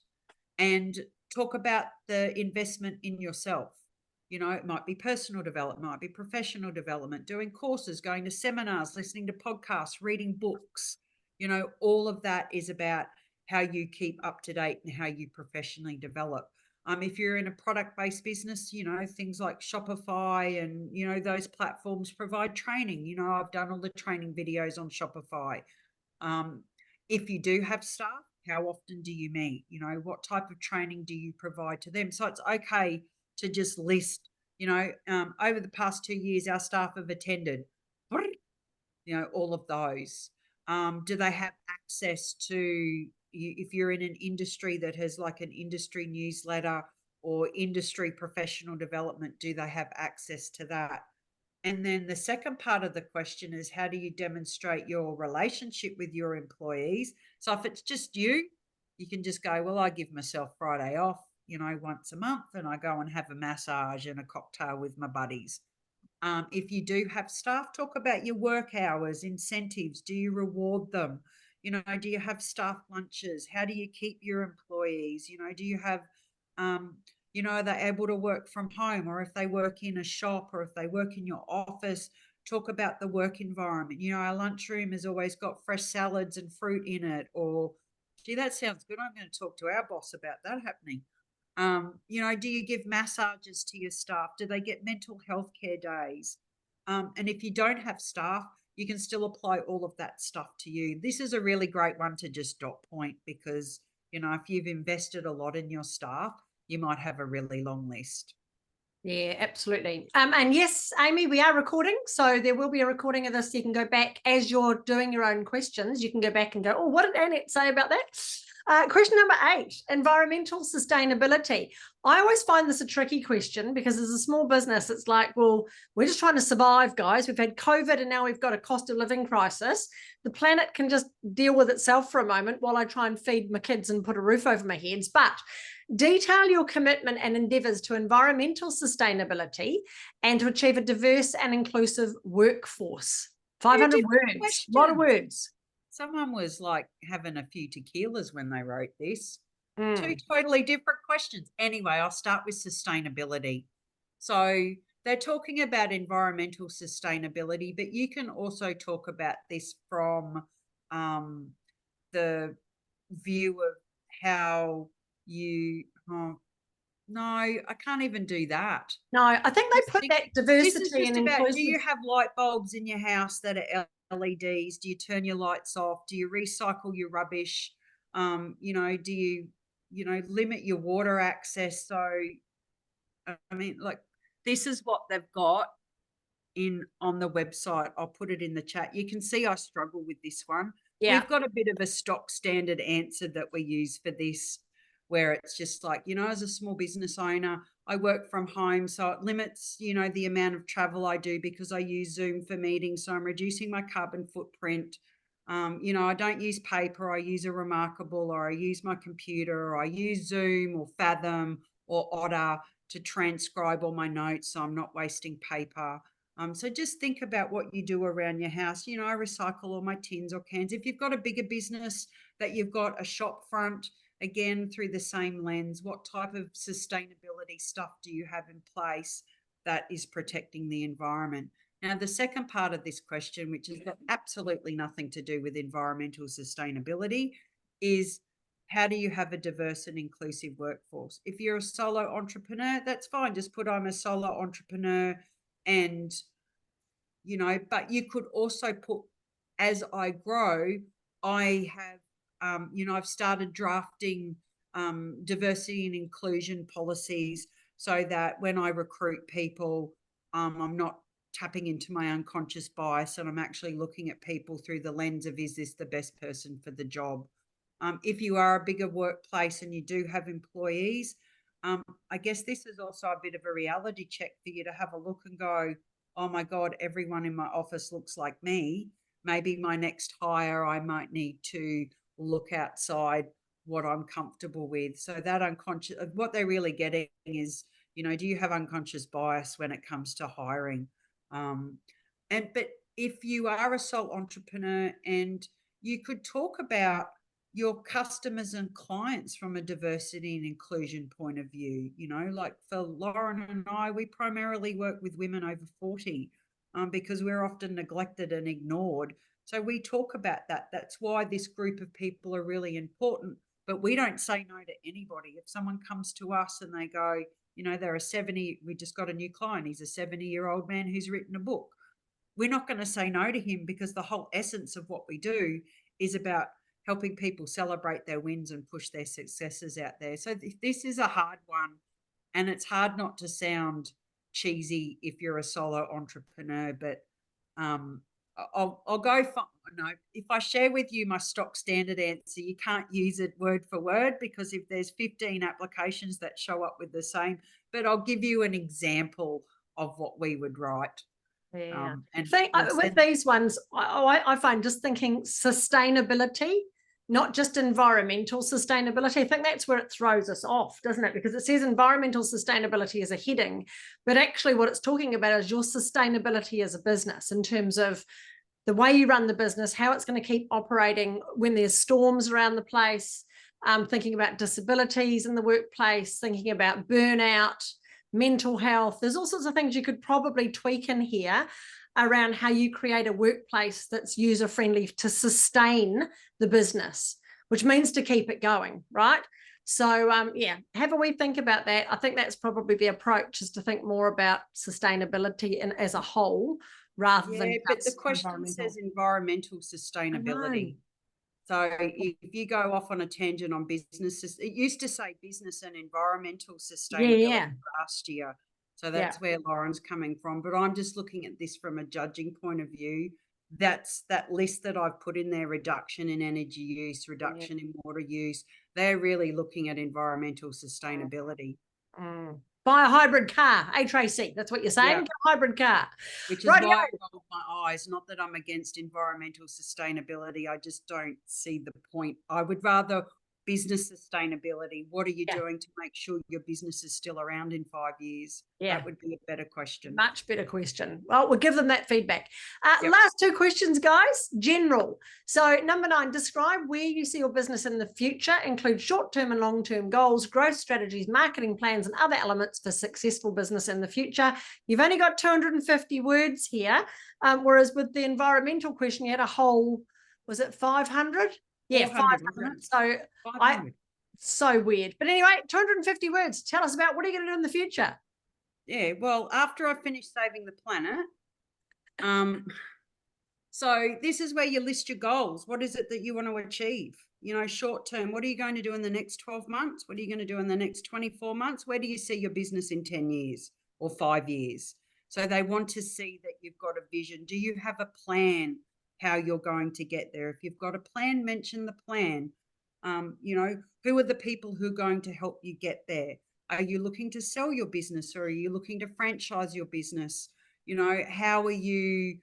[SPEAKER 2] and talk about the investment in yourself. It might be personal development, might be professional development, doing courses, going to seminars, listening to podcasts, reading books. All of that is about how you keep up to date and how you professionally develop. If you're in a product-based business, things like Shopify and, those platforms provide training. I've done all the training videos on Shopify. If you do have staff, how often do you meet? What type of training do you provide to them? So it's okay to just list, over the past 2 years, our staff have attended, all of those. Do they have access to, if you're in an industry that has like an industry newsletter or industry professional development, do they have access to that? And then the second part of the question is, how do you demonstrate your relationship with your employees? So if it's just you can just go, well, I give myself Friday off, once a month, and I go and have a massage and a cocktail with my buddies. If you do have staff, talk about your work hours, incentives. Do you reward them? Do you have staff lunches? How do you keep your employees? Do you have, are they able to work from home, or if they work in a shop, or if they work in your office, talk about the work environment. Our lunchroom has always got fresh salads and fruit in it, or, gee, that sounds good. I'm going to talk to our boss about that happening. Do you give massages to your staff? Do they get mental health care days? And if you don't have staff, you can still apply all of that stuff to you. This is a really great one to just dot point because, if you've invested a lot in your staff, you might have a really long list.
[SPEAKER 3] Yeah, absolutely. And yes, Amy, we are recording. So there will be a recording of this. You can go back as you're doing your own questions. You can go back and go, oh, what did Annette say about that? Question number 8, environmental sustainability. I always find this a tricky question because as a small business, it's like, well, we're just trying to survive, guys. We've had COVID and now we've got a cost of living crisis. The planet can just deal with itself for a moment while I try and feed my kids and put a roof over my heads. But detail your commitment and endeavours to environmental sustainability and to achieve a diverse and inclusive workforce. 500 words, a lot of words.
[SPEAKER 2] Someone was like having a few tequilas when they wrote this. 2
[SPEAKER 3] Mm.
[SPEAKER 2] totally different questions. Anyway, I'll start with sustainability. So they're talking about environmental sustainability, but you can also talk about this from the view of how you, no, I can't even do that.
[SPEAKER 3] No, I think they put that diversity and inclusive.
[SPEAKER 2] Do you have light bulbs in your house that are LEDs? Do you turn your lights off? Do you recycle your rubbish? Do you, limit your water access? So, I mean, like, this is what they've got on the website. I'll put it in the chat. You can see I struggle with this one.
[SPEAKER 3] Yeah.
[SPEAKER 2] We've got a bit of a stock standard answer that we use for this, where it's just like, as a small business owner, I work from home, so it limits, the amount of travel I do because I use Zoom for meetings, so I'm reducing my carbon footprint. I don't use paper, I use a Remarkable, or I use my computer, or I use Zoom or Fathom or Otter to transcribe all my notes so I'm not wasting paper. So just think about what you do around your house. I recycle all my tins or cans. If you've got a bigger business that you've got a shop front, again, through the same lens, what type of sustainability stuff do you have in place that is protecting the environment? Now, the second part of this question, which has got absolutely nothing to do with environmental sustainability, is how do you have a diverse and inclusive workforce? If you're a solo entrepreneur, that's fine. Just put I'm a solo entrepreneur and, but you could also put as I grow, I have I've started drafting diversity and inclusion policies so that when I recruit people, I'm not tapping into my unconscious bias and I'm actually looking at people through the lens of, is this the best person for the job? If you are a bigger workplace and you do have employees, I guess this is also a bit of a reality check for you to have a look and go, oh my God, everyone in my office looks like me. Maybe my next hire, I might need to look outside what I'm comfortable with. So that unconscious, what they're really getting is, do you have unconscious bias when it comes to hiring? But if you are a sole entrepreneur and you could talk about your customers and clients from a diversity and inclusion point of view, like for Lauren and I, we primarily work with women over 40 because we're often neglected and ignored. So we talk about that. That's why this group of people are really important, but we don't say no to anybody. If someone comes to us and they go, we just got a new client, he's a 70-year-old man who's written a book. We're not going to say no to him because the whole essence of what we do is about helping people celebrate their wins and push their successes out there. So this is a hard one, and it's hard not to sound cheesy if you're a solo entrepreneur, but I'll go for, no, if I share with you my stock standard answer, you can't use it word for word because if there's 15 applications that show up with the same, but I'll give you an example of what we would write.
[SPEAKER 3] Yeah. With these ones, I find just thinking sustainability, not just environmental sustainability. I think that's where it throws us off, doesn't it? Because it says environmental sustainability as a heading, but actually what it's talking about is your sustainability as a business in terms of the way you run the business, how it's going to keep operating when there's storms around the place, thinking about disabilities in the workplace, thinking about burnout, mental health. There's all sorts of things you could probably tweak in here around how you create a workplace that's user-friendly to sustain the business, which means to keep it going, right? So yeah, have a wee think about that. I think that's probably the approach, is to think more about sustainability and as a whole rather than
[SPEAKER 2] but the
[SPEAKER 3] just
[SPEAKER 2] question says
[SPEAKER 3] environmental.
[SPEAKER 2] environmental
[SPEAKER 3] I know.
[SPEAKER 2] sustainability. So if you go off on a tangent on businesses, it used to say business and environmental sustainability
[SPEAKER 3] Yeah,
[SPEAKER 2] last year. So
[SPEAKER 3] yeah,
[SPEAKER 2] that's where Lauren's coming from. But I'm just looking at this from a judging point of view. That's that list that I've put in there: reduction in energy use,
[SPEAKER 3] yeah.
[SPEAKER 2] reduction in water use. They're really looking at environmental
[SPEAKER 3] Mm,
[SPEAKER 2] sustainability.
[SPEAKER 3] mm. Buy a hybrid car, Tracy. That's what you're saying.
[SPEAKER 2] Yeah.
[SPEAKER 3] Get a hybrid car.
[SPEAKER 2] Which is
[SPEAKER 3] Right.
[SPEAKER 2] why I rolled my eyes. Not that I'm against environmental sustainability. I just don't see the point. I would rather business sustainability. What are you
[SPEAKER 3] Yeah,
[SPEAKER 2] doing to make sure your business is still around in 5 years?
[SPEAKER 3] yeah.
[SPEAKER 2] That would be a better question.
[SPEAKER 3] Much better question. Well, we'll give them that feedback.
[SPEAKER 2] Yep.
[SPEAKER 3] Last two questions, guys. General. So, number 9, describe where you see your business in the future, include short-term and long-term goals, growth strategies, marketing plans, and other elements for successful business in the future. You've only got 250 words here, whereas with the environmental question, you had a whole, was it 500? Yeah,
[SPEAKER 2] 400, wasn't
[SPEAKER 3] 500.
[SPEAKER 2] it?
[SPEAKER 3] So,
[SPEAKER 2] 500.
[SPEAKER 3] so weird. But anyway, 250 words. Tell us about what are you going to do in the future?
[SPEAKER 2] Yeah, well, after I finish saving the planet, so this is where you list your goals. What is it that you want to achieve? Short term, what are you going to do in the next 12 months? What are you going to do in the next 24 months? Where do you see your business in 10 years or 5 years? So they want to see that you've got a vision. Do you have a plan how you're going to get there? If you've got a plan, mention the plan. Who are the people who are going to help you get there? Are you looking to sell your business, or are you looking to franchise your business? How are you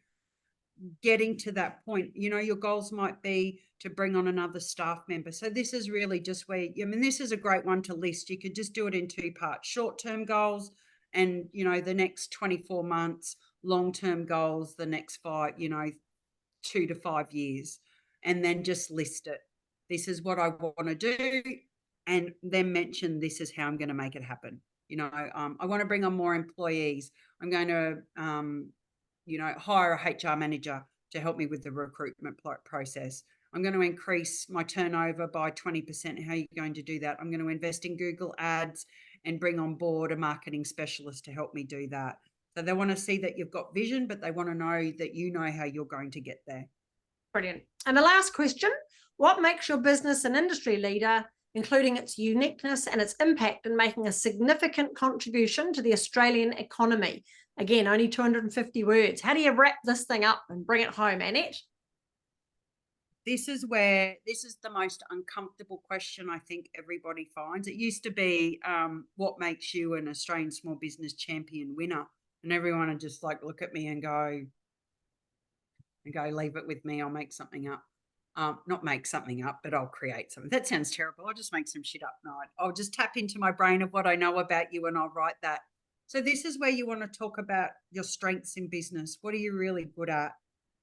[SPEAKER 2] getting to that point? Your goals might be to bring on another staff member. So this is really just where, this is a great one to list. You could just do it in 2 parts: short-term goals and, the next 24 months, long-term goals, the next 2 to 5 years, and then just list it. This is what I want to do, and then mention this is how I'm going to make it happen. I want to bring on more employees. I'm going to, hire a HR manager to help me with the recruitment process. I'm going to increase my turnover by 20%. How are you going to do that? I'm going to invest in Google Ads and bring on board a marketing specialist to help me do that. So they want to see that you've got vision, but they want to know that you know how you're going to get there.
[SPEAKER 3] Brilliant. And the last question, what makes your business an industry leader, including its uniqueness and its impact in making a significant contribution to the Australian economy? Again, only 250 words. How do you wrap this thing up and bring it home, Annette?
[SPEAKER 2] This is the most uncomfortable question I think everybody finds. It used to be, what makes you an Australian small business champion winner? And everyone would just look at me and go, leave it with me. I'll make something up. Not make something up, but I'll create something. That sounds terrible. I'll just make some shit up. No, I'll just tap into my brain of what I know about you and I'll write that. So this is where you want to talk about your strengths in business. What are you really good at?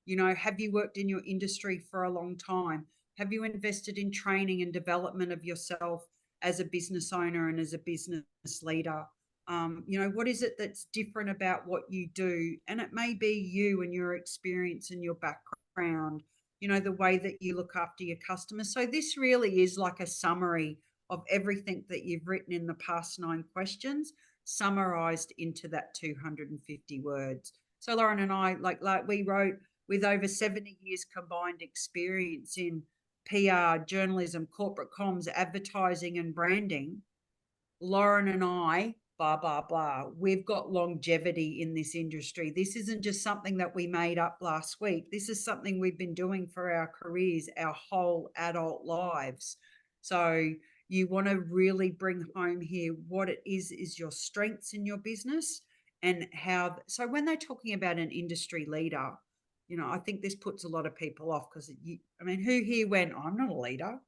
[SPEAKER 2] Have you worked in your industry for a long time? Have you invested in training and development of yourself as a business owner and as a business leader? What is it that's different about what you do? And it may be you and your experience and your background, the way that you look after your customers. So this really is like a summary of everything that you've written in the past 9 questions, summarized into that 250 words. So Lauren and I, like we wrote, with over 70 years combined experience in PR, journalism, corporate comms, advertising, and branding, Lauren and I, blah, blah, blah, we've got longevity in this industry. This isn't just something that we made up last week. This is something we've been doing for our careers, our whole adult lives. So you want to really bring home here what it is your strengths in your business and how. So when they're talking about an industry leader, I think this puts a lot of people off because, who here went, I'm not a leader?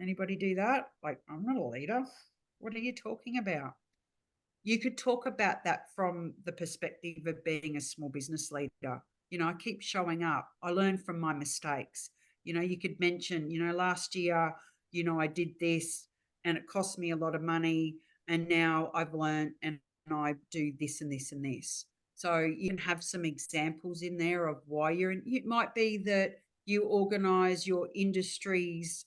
[SPEAKER 2] Anybody do that? I'm not a leader. What are you talking about? You could talk about that from the perspective of being a small business leader. You know, I keep showing up. I learn from my mistakes. You know, you could mention, you know, last year, you know, I did this and it cost me a lot of money. And now I've learned and I do this and this and this. So you can have some examples in there of why you're in. It might be that you organize your industry's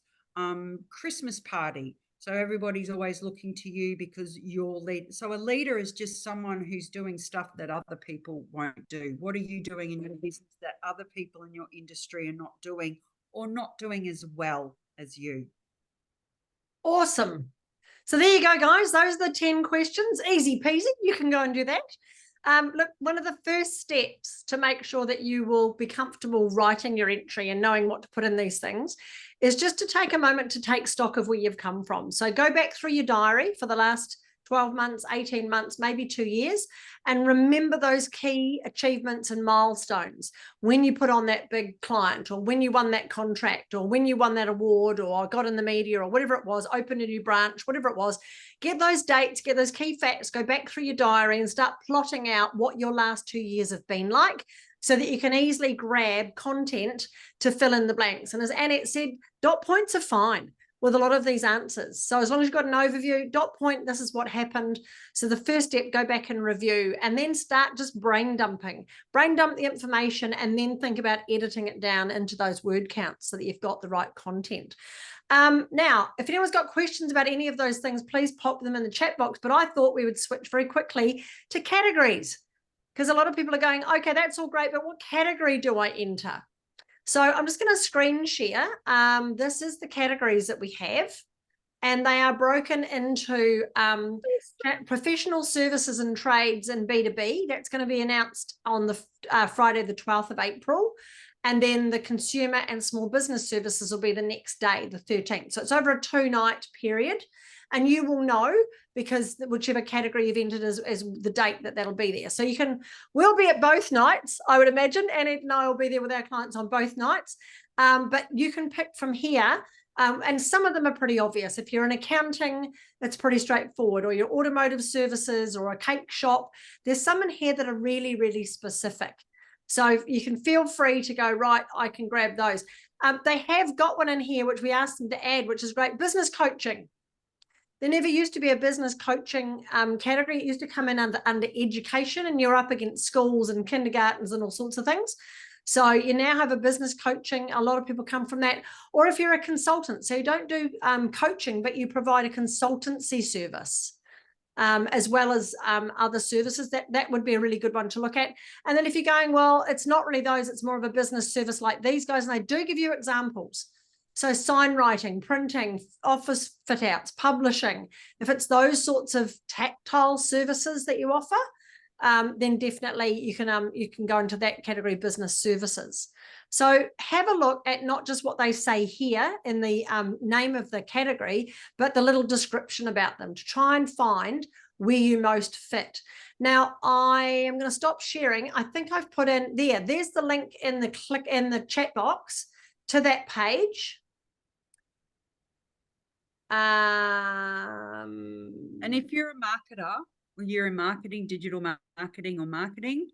[SPEAKER 2] Christmas party. So everybody's always looking to you because you're lead. So a leader is just someone who's doing stuff that other people won't do. What are you doing in your business that other people in your industry are not doing or not doing as well as you?
[SPEAKER 3] Awesome. So there you go, guys. Those are the 10 questions. Easy peasy. You can go and do that. Look, one of the first steps to make sure that you will be comfortable writing your entry and knowing what to put in these things is just to take a moment to take stock of where you've come from. So go back through your diary for the last 12 months, 18 months, maybe 2 years, and remember those key achievements and milestones when you put on that big client, or when you won that contract, or when you won that award, or got in the media, or whatever it was, opened a new branch, whatever it was. Get those dates, get those key facts, go back through your diary and start plotting out what your last 2 years have been like, so that you can easily grab content to fill in the blanks. And as Annette said, dot points are fine with a lot of these answers. So as long as you've got an overview, dot point, this is what happened. So the first step, go back and review, and then start just brain dumping. Brain dump the information and then think about editing it down into those word counts so that you've got the right content. Now, if anyone's got questions about any of those things, please pop them in the chat box. But I thought we would switch very quickly to categories, because a lot of people are going, okay, that's all great, but what category do I enter? So I'm just going to screen share. This is the categories that we have, and they are broken into professional services and trades and B2B. That's going to be announced on the Friday, the 12th of April. And then the consumer and small business services will be the next day, the 13th. So it's over a 2-night period. And you will know, because whichever category you've entered is the date that'll be there. So we'll be at both nights, I would imagine, and Ed and I will be there with our clients on both nights. But you can pick from here, and some of them are pretty obvious. If you're in accounting, it's pretty straightforward, or your automotive services or a cake shop. There's some in here that are really, really specific. So you can feel free to go, right, I can grab those. They have got one in here, which we asked them to add, which is great, business coaching. There never used to be a business coaching category. It used to come in under education, and you're up against schools and kindergartens and all sorts of things. So you now have a business coaching. A lot of people come from that. Or if you're a consultant, so you don't do coaching, but you provide a consultancy service, as well as other services, that would be a really good one to look at. And then if you're going, well, it's not really those, it's more of a business service like these guys, and they do give you examples. So sign writing, printing, office fit outs, publishing. If it's those sorts of tactile services that you offer, then definitely you can go into that category, business services. So have a look at not just what they say here in the name of the category, but the little description about them to try and find where you most fit. Now, I am going to stop sharing. I think I've put in there's the link in the chat box to that page.
[SPEAKER 2] And if you're a marketer, or you're in marketing, digital marketing or marketing,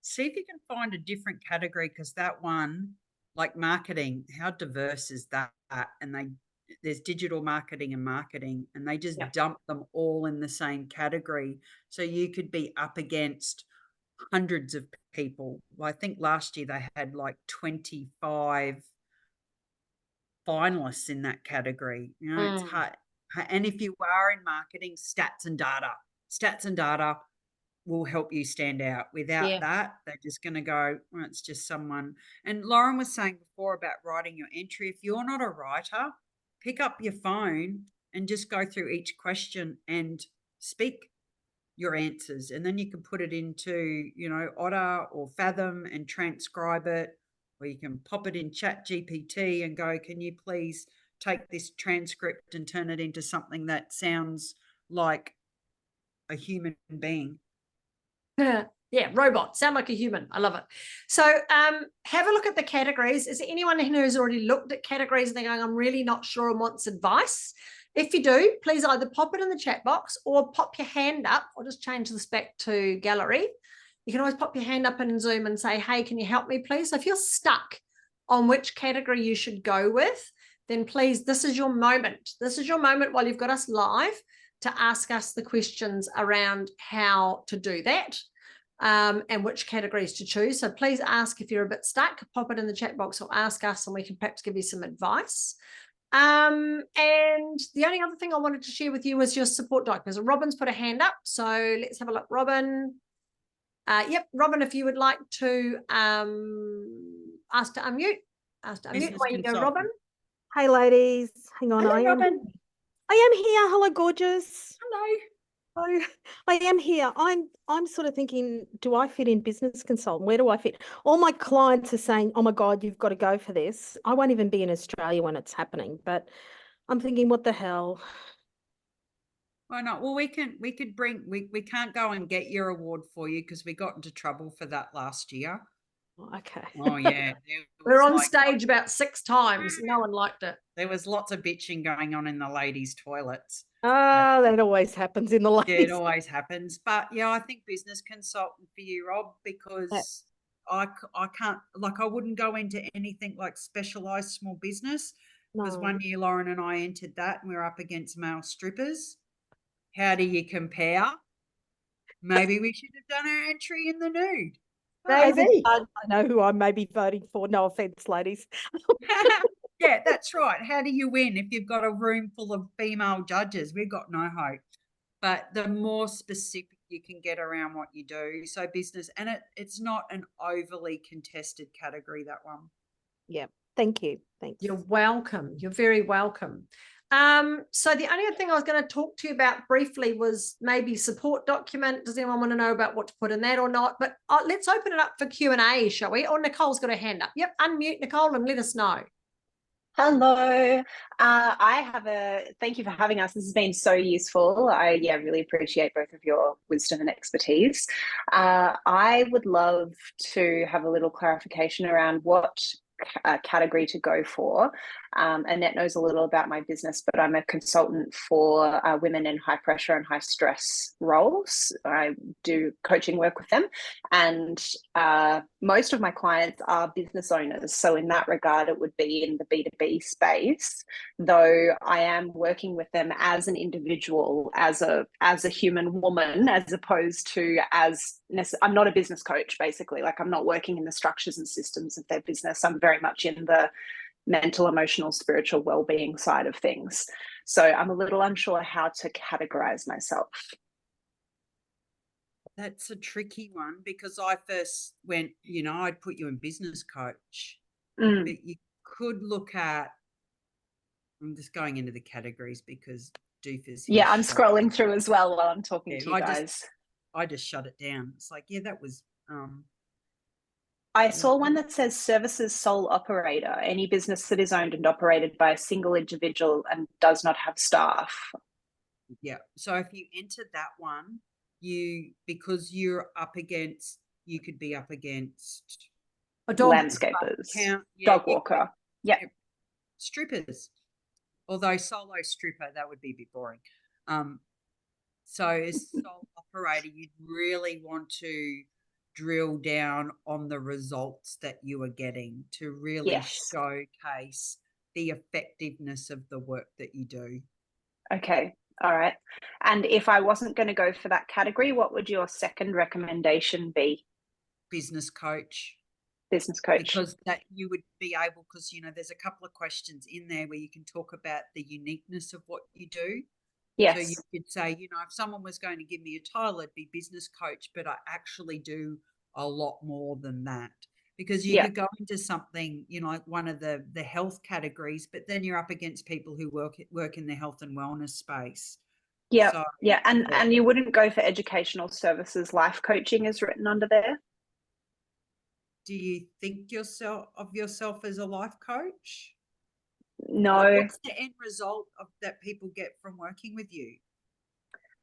[SPEAKER 2] see if you can find a different category, because that one, like marketing, how diverse is that? And there's digital marketing and they just dump them all in the same category. So you could be up against hundreds of people. Well, I think last year they had like 25 finalists in that category. You know, it's hard. And if you are in marketing, stats and data will help you stand out. Without that, they're just going to go, well, it's just someone. And Lauren was saying before about writing your entry. If you're not a writer, pick up your phone and just go through each question and speak your answers. And then you can put it into, Otter or Fathom and transcribe it. Or you can pop it in Chat GPT and go, can you please take this transcript and turn it into something that sounds like a human being?
[SPEAKER 3] Yeah, robot, sound like a human. I love it. So have a look at the categories. Is there anyone who's already looked at categories and they're going, I'm really not sure and wants advice? If you do, please either pop it in the chat box or pop your hand up. I'll just change this back to gallery. you can always pop your hand up in Zoom and say, hey, can you help me, please? So if you're stuck on which category you should go with, then please, this is your moment. This is your moment while you've got us live to ask us the questions around how to do that. And which categories to choose. So please ask if you're a bit stuck, pop it in the chat box or ask us and we can perhaps give you some advice. And the only other thing I wanted to share with you was your support documents. Robin's put a hand up, so let's have a look. Robin, yep, Robin, if you would like to ask to unmute.
[SPEAKER 2] Business
[SPEAKER 3] Away you go,
[SPEAKER 2] consultant.
[SPEAKER 3] Robin.
[SPEAKER 1] Hey, ladies. Hang on.
[SPEAKER 3] Hello, Robin.
[SPEAKER 1] I am here. Hello, gorgeous.
[SPEAKER 3] Hello.
[SPEAKER 1] Oh, I am here. I'm sort of thinking, do I fit in business consultant? Where do I fit? All my clients are saying, oh my God, you've got to go for this. I won't even be in Australia when it's happening, but I'm thinking, what the hell?
[SPEAKER 2] Why not? Well, we could bring, we can't go and get your award for you because we got into trouble for that last year.
[SPEAKER 1] Okay.
[SPEAKER 2] Oh yeah.
[SPEAKER 3] We're on stage about 6 times. No one liked it.
[SPEAKER 2] There was lots of bitching going on in the ladies' toilets.
[SPEAKER 1] Oh, that always happens in the
[SPEAKER 2] Yeah,
[SPEAKER 1] ladies.
[SPEAKER 2] it always happens. But yeah, I think business consultant for you, Rob, because I can't, like, I wouldn't go into anything like specialized small business because
[SPEAKER 1] No.
[SPEAKER 2] one year Lauren and I entered that and we we're up against male strippers. How do you compare? Maybe we should have done our entry in the nude.
[SPEAKER 3] Maybe.
[SPEAKER 1] I know who I may be voting for. No offense, ladies.
[SPEAKER 2] Yeah, that's right. How do you win if you've got a room full of female judges? We've got no hope. But the more specific you can get around what you do, so business, and it's not an overly contested category, that one.
[SPEAKER 1] Yeah. Thank you. Thanks.
[SPEAKER 3] You're welcome. You're very welcome. So the only other thing I was going to talk to you about briefly was maybe support document. Does anyone want to know about what to put in that or not? But let's open it up for Q&A, shall we? Or Nicole's got her hand up. Yep, unmute Nicole and let us know.
[SPEAKER 4] Hello. Thank you for having us. This has been so useful. I really appreciate both of your wisdom and expertise. I would love to have a little clarification around what category to go for. Annette knows a little about my business, but I'm a consultant for women in high pressure and high stress roles. I do coaching work with them, and most of my clients are business owners. So in that regard, it would be in the B2B space, though I am working with them as an individual, as a human woman, as opposed to I'm not a business coach, basically. Like, I'm not working in the structures and systems of their business. I'm very much in the mental, emotional, spiritual well-being side of things. So I'm a little unsure how to categorize myself.
[SPEAKER 2] That's a tricky one because I first went, I'd put you in business coach, but you could look at, I'm just going into the categories because doofus.
[SPEAKER 4] Yeah, I'm scrolling through as well while I'm talking to you guys.
[SPEAKER 2] I just shut it down. It's like, yeah, that was,
[SPEAKER 4] I saw one that says services sole operator, any business that is owned and operated by a single individual and does not have staff.
[SPEAKER 2] Yeah. So if you enter that one, because you could be up against
[SPEAKER 3] a dog
[SPEAKER 4] landscapers, dog walker. Yeah.
[SPEAKER 2] Strippers. Although solo stripper, that would be a bit boring. So as sole operator, you'd really want to drill down on the results that you are getting to really showcase the effectiveness of the work that you do.
[SPEAKER 4] Okay. All right. And if I wasn't going to go for that category, what would your second recommendation be?
[SPEAKER 2] Business coach.
[SPEAKER 4] Business coach.
[SPEAKER 2] Because that you would be able, because, there's a couple of questions in there where you can talk about the uniqueness of what you do.
[SPEAKER 4] Yes.
[SPEAKER 2] So you could say, if someone was going to give me a title, it'd be business coach, but I actually do a lot more than that. Because you could go into something, like one of the health categories, but then you're up against people who work in the health and wellness space.
[SPEAKER 4] Yeah.
[SPEAKER 2] So,
[SPEAKER 4] yeah. And you wouldn't go for educational services, life coaching is written under there?
[SPEAKER 2] Do you think of yourself as a life coach?
[SPEAKER 4] No.
[SPEAKER 2] What's the end result that people get from working with you?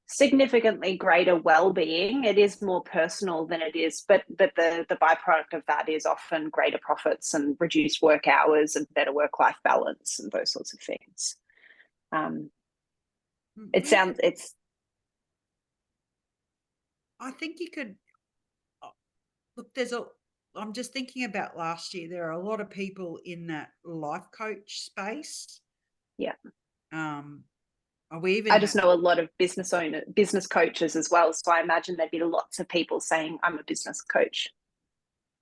[SPEAKER 4] Significantly greater well-being. It is more personal than it is, but the byproduct of that is often greater profits and reduced work hours and better work-life balance and those sorts of things. I think
[SPEAKER 2] you could, Look, I'm just thinking about last year. There are a lot of people in that life coach space.
[SPEAKER 4] Yeah.
[SPEAKER 2] We even
[SPEAKER 4] I just know a lot of business coaches as well. So I imagine there'd be lots of people saying, I'm a business coach.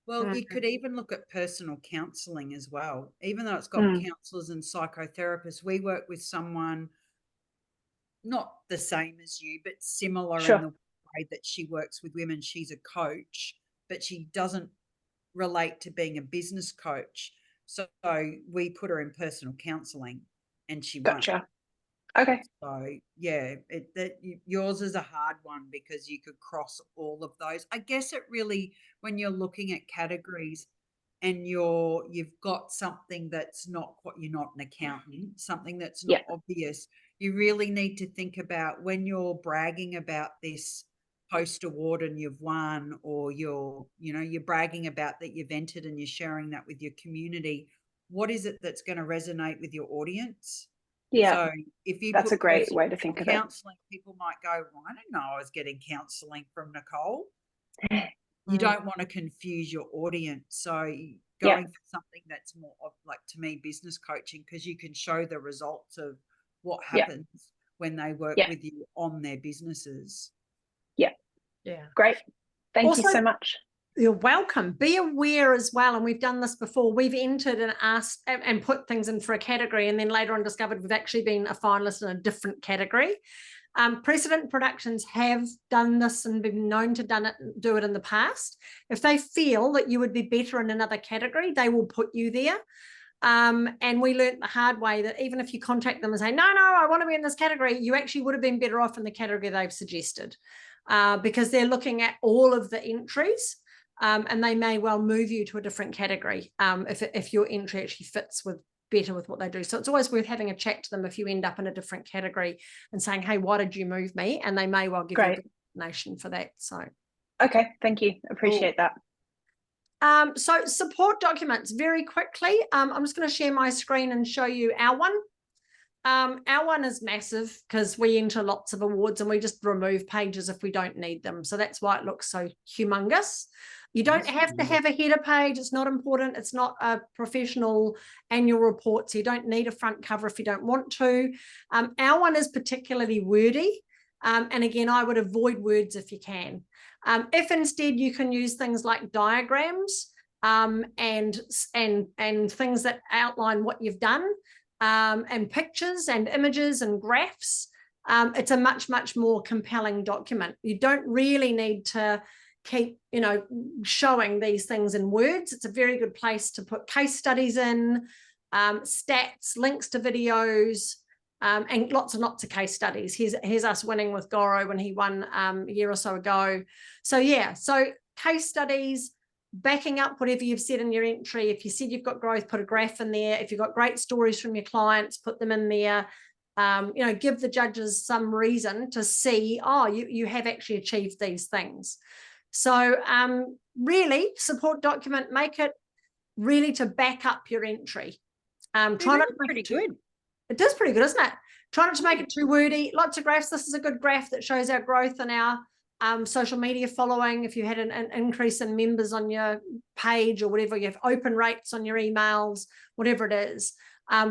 [SPEAKER 2] Well, you could even look at personal counselling as well. Even though it's got counsellors and psychotherapists, we work with someone not the same as you, but similar in the way that she works with women. She's a coach, but she doesn't relate to being a business coach. So we put her in personal counselling and she won.
[SPEAKER 4] Gotcha. Okay.
[SPEAKER 2] So yeah, yours is a hard one because you could cross all of those. I guess it really, when you're looking at categories and you've got something that's not what, you're not an accountant, something that's not obvious, you really need to think about when you're bragging about this post award and you've won, or you're bragging about that you've entered and you're sharing that with your community. What is it that's going to resonate with your audience?
[SPEAKER 4] Yeah.
[SPEAKER 2] So if you
[SPEAKER 4] that's a great way to think of it.
[SPEAKER 2] Counselling, people might go, well, I didn't know I was getting counselling from Nicole. You don't want to confuse your audience. So going for something that's more of, like, to me, business coaching, because you can show the results of what happens when they work with you on their businesses.
[SPEAKER 3] Yeah.
[SPEAKER 4] Great. Thank you so much.
[SPEAKER 3] You're welcome. Be aware as well, and we've done this before. We've entered and asked and put things in for a category, and then later on discovered we've actually been a finalist in a different category. Precedent Productions have done this and been known to do it in the past. If they feel that you would be better in another category, they will put you there. And we learned the hard way that even if you contact them and say, no, I want to be in this category, you actually would have been better off in the category they've suggested, because they're looking at all of the entries. And they may well move you to a different category if your entry actually fits better with what they do. So it's always worth having a chat to them if you end up in a different category and saying, hey, why did you move me? And they may well give you a good explanation for that. So
[SPEAKER 4] okay, thank you. Appreciate that.
[SPEAKER 3] So support documents, very quickly. I'm just going to share my screen and show you our one. Our one is massive because we enter lots of awards and we just remove pages if we don't need them. So that's why it looks so humongous. You don't have to have a header page. It's not important. It's not a professional annual report, so you don't need a front cover if you don't want to. Our one is particularly wordy. And again, I would avoid words if you can. If instead you can use things like diagrams and things that outline what you've done, and pictures and images and graphs, it's a much, much more compelling document. You don't really need to keep, showing these things in words. It's a very good place to put case studies in, stats, links to videos, and lots and lots of case studies. Here's us winning with Goro when he won a year or so ago. So yeah, so case studies, backing up whatever you've said in your entry. If you said you've got growth, put a graph in there. If you've got great stories from your clients, put them in there. Give the judges some reason to see, oh, you have actually achieved these things. So really, support document, make it really to back up your entry. Try not to make it good. It is pretty good, isn't it? Try not to make it too wordy. Lots of graphs. This is a good graph that shows our growth in our social media following. If you had an increase in members on your page or whatever, you have open rates on your emails, whatever it is,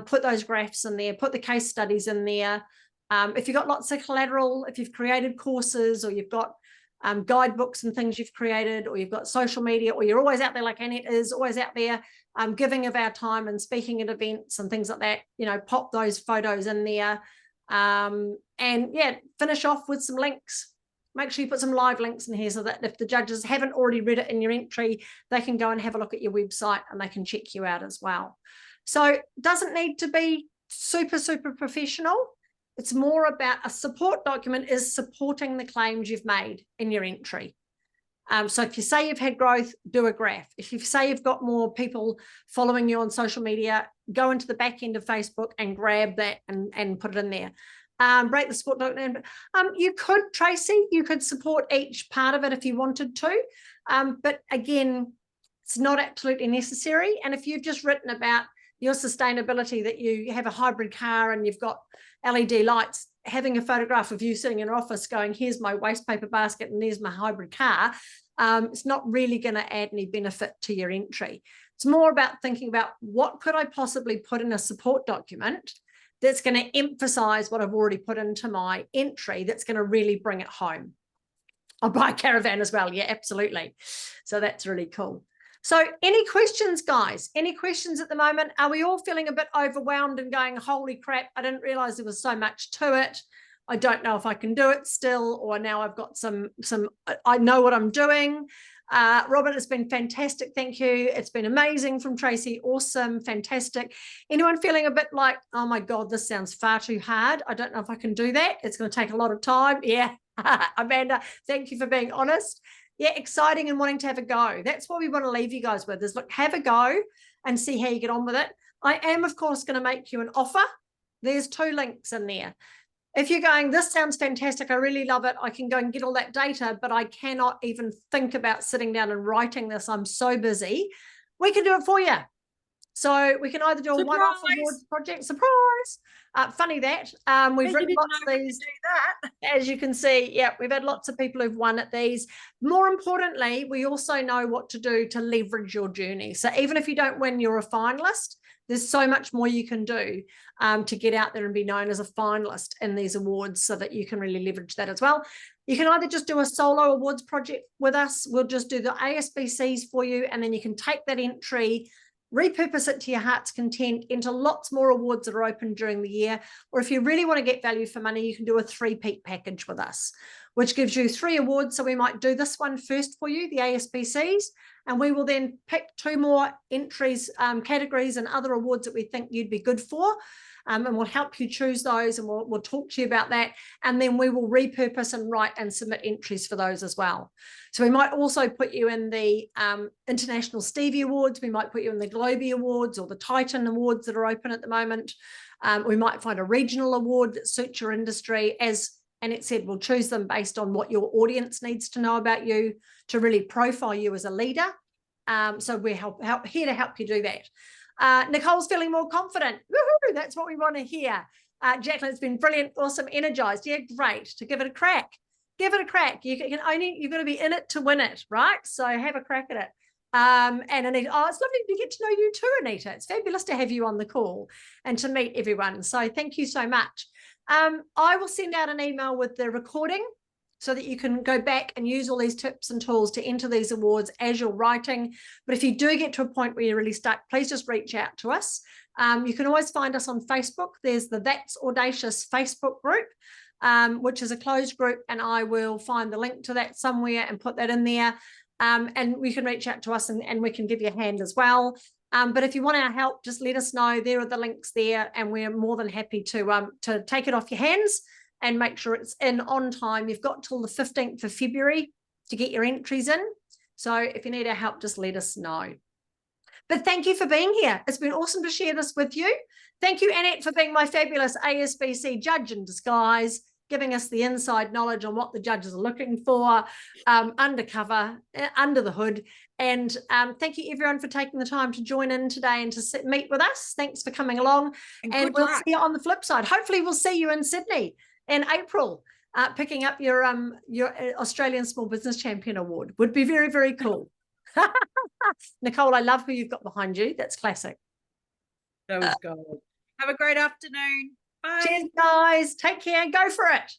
[SPEAKER 3] put those graphs in there, put the case studies in there. If you've got lots of collateral, if you've created courses or you've got guidebooks and things you've created, or you've got social media, or you're always out there like Annette is, always out there giving of our time and speaking at events and things like that, pop those photos in there. And yeah, finish off with some links. Make sure you put some live links in here so that if the judges haven't already read it in your entry, they can go and have a look at your website and they can check you out as well. So it doesn't need to be super, super professional. It's more about a support document is supporting the claims you've made in your entry. So if you say you've had growth, do a graph. If you say you've got more people following you on social media, go into the back end of Facebook and grab that and put it in there. Break the support document. You could, Tracy, you could support each part of it if you wanted to. But again, it's not absolutely necessary. And if you've just written about your sustainability, that you have a hybrid car and you've got LED lights, having a photograph of you sitting in an office going, here's my waste paper basket and there's my hybrid car, It's not really going to add any benefit to your entry. It's more about thinking about what could I possibly put in a support document that's going to emphasize what I've already put into my entry that's going to really bring it home. I'll buy a caravan as well. Yeah, absolutely. So that's really cool. So any questions, guys? Any questions at the moment? Are we all feeling a bit overwhelmed and going, holy crap, I didn't realize there was so much to it. I don't know if I can do it still, or now I've got I know what I'm doing. Robert, it's been fantastic. Thank you. It's been amazing from Tracy. Awesome. Fantastic. Anyone feeling a bit like, oh my God, this sounds far too hard. I don't know if I can do that. It's going to take a lot of time. Yeah. Amanda, thank you for being honest. Yeah, exciting and wanting to have a go. That's what we want to leave you guys with is, look, have a go and see how you get on with it. I am, of course, going to make you an offer. There's 2 links in there. If you're going, this sounds fantastic, I really love it, I can go and get all that data, but I cannot even think about sitting down and writing this, I'm so busy, we can do it for you. So we can either do a one-off awards project, surprise. Funny that. We've written lots of these. As you can see, yeah, we've had lots of people who've won at these. More importantly, we also know what to do to leverage your journey. So even if you don't win, you're a finalist. There's so much more you can do to get out there and be known as a finalist in these awards so that you can really leverage that as well. You can either just do a solo awards project with us. We'll just do the ASBCs for you, and then you can take that entry, repurpose it to your heart's content, into lots more awards that are open during the year. Or if you really want to get value for money, you can do a 3-peat package with us, which gives you 3 awards. So we might do this one first for you, the ASBCs, and we will then pick 2 more entries, categories and other awards that we think you'd be good for. And we'll help you choose those, and we'll talk to you about that. And then we will repurpose and write and submit entries for those as well. So we might also put you in the International Stevie Awards. We might put you in the Globie Awards or the Titan Awards that are open at the moment. We might find a regional award that suits your industry. As Annette said, we'll choose them based on what your audience needs to know about you to really profile you as a leader. So we're here to help you do that. Nicole's feeling more confident. Woohoo, that's what we want to hear. Jacqueline, it's been brilliant, awesome, energized. Yeah, great. To give it a crack. Give it a crack. You've got to be in it to win it, right? So have a crack at it. And Anita, oh, it's lovely to get to know you too, Anita. It's fabulous to have you on the call and to meet everyone. So thank you so much. I will send out an email with the recording so that you can go back and use all these tips and tools to enter these awards as you're writing. But if you do get to a point where you're really stuck, please just reach out to us. You can always find us on Facebook. There's the That's Audacious Facebook group, which is a closed group, and I will find the link to that somewhere and put that in there. And we can reach out to us and we can give you a hand as well. But if you want our help, just let us know. There are the links there, and we're more than happy to take it off your hands and make sure it's in on time. You've got till the 15th of February to get your entries in. So if you need our help, just let us know. But thank you for being here. It's been awesome to share this with you. Thank you, Annette, for being my fabulous ASBC judge in disguise, giving us the inside knowledge on what the judges are looking for, undercover, under the hood. And thank you, everyone, for taking the time to join in today and to meet with us. Thanks for coming along. And we'll see you on the flip side. Hopefully we'll see you in Sydney in April, picking up your Australian Small Business Champion Award. Would be very, very cool. Nicole, I love who you've got behind you. That's classic.
[SPEAKER 2] That was gold. Have a great afternoon. Bye.
[SPEAKER 3] Cheers, guys. Take care. Go for it.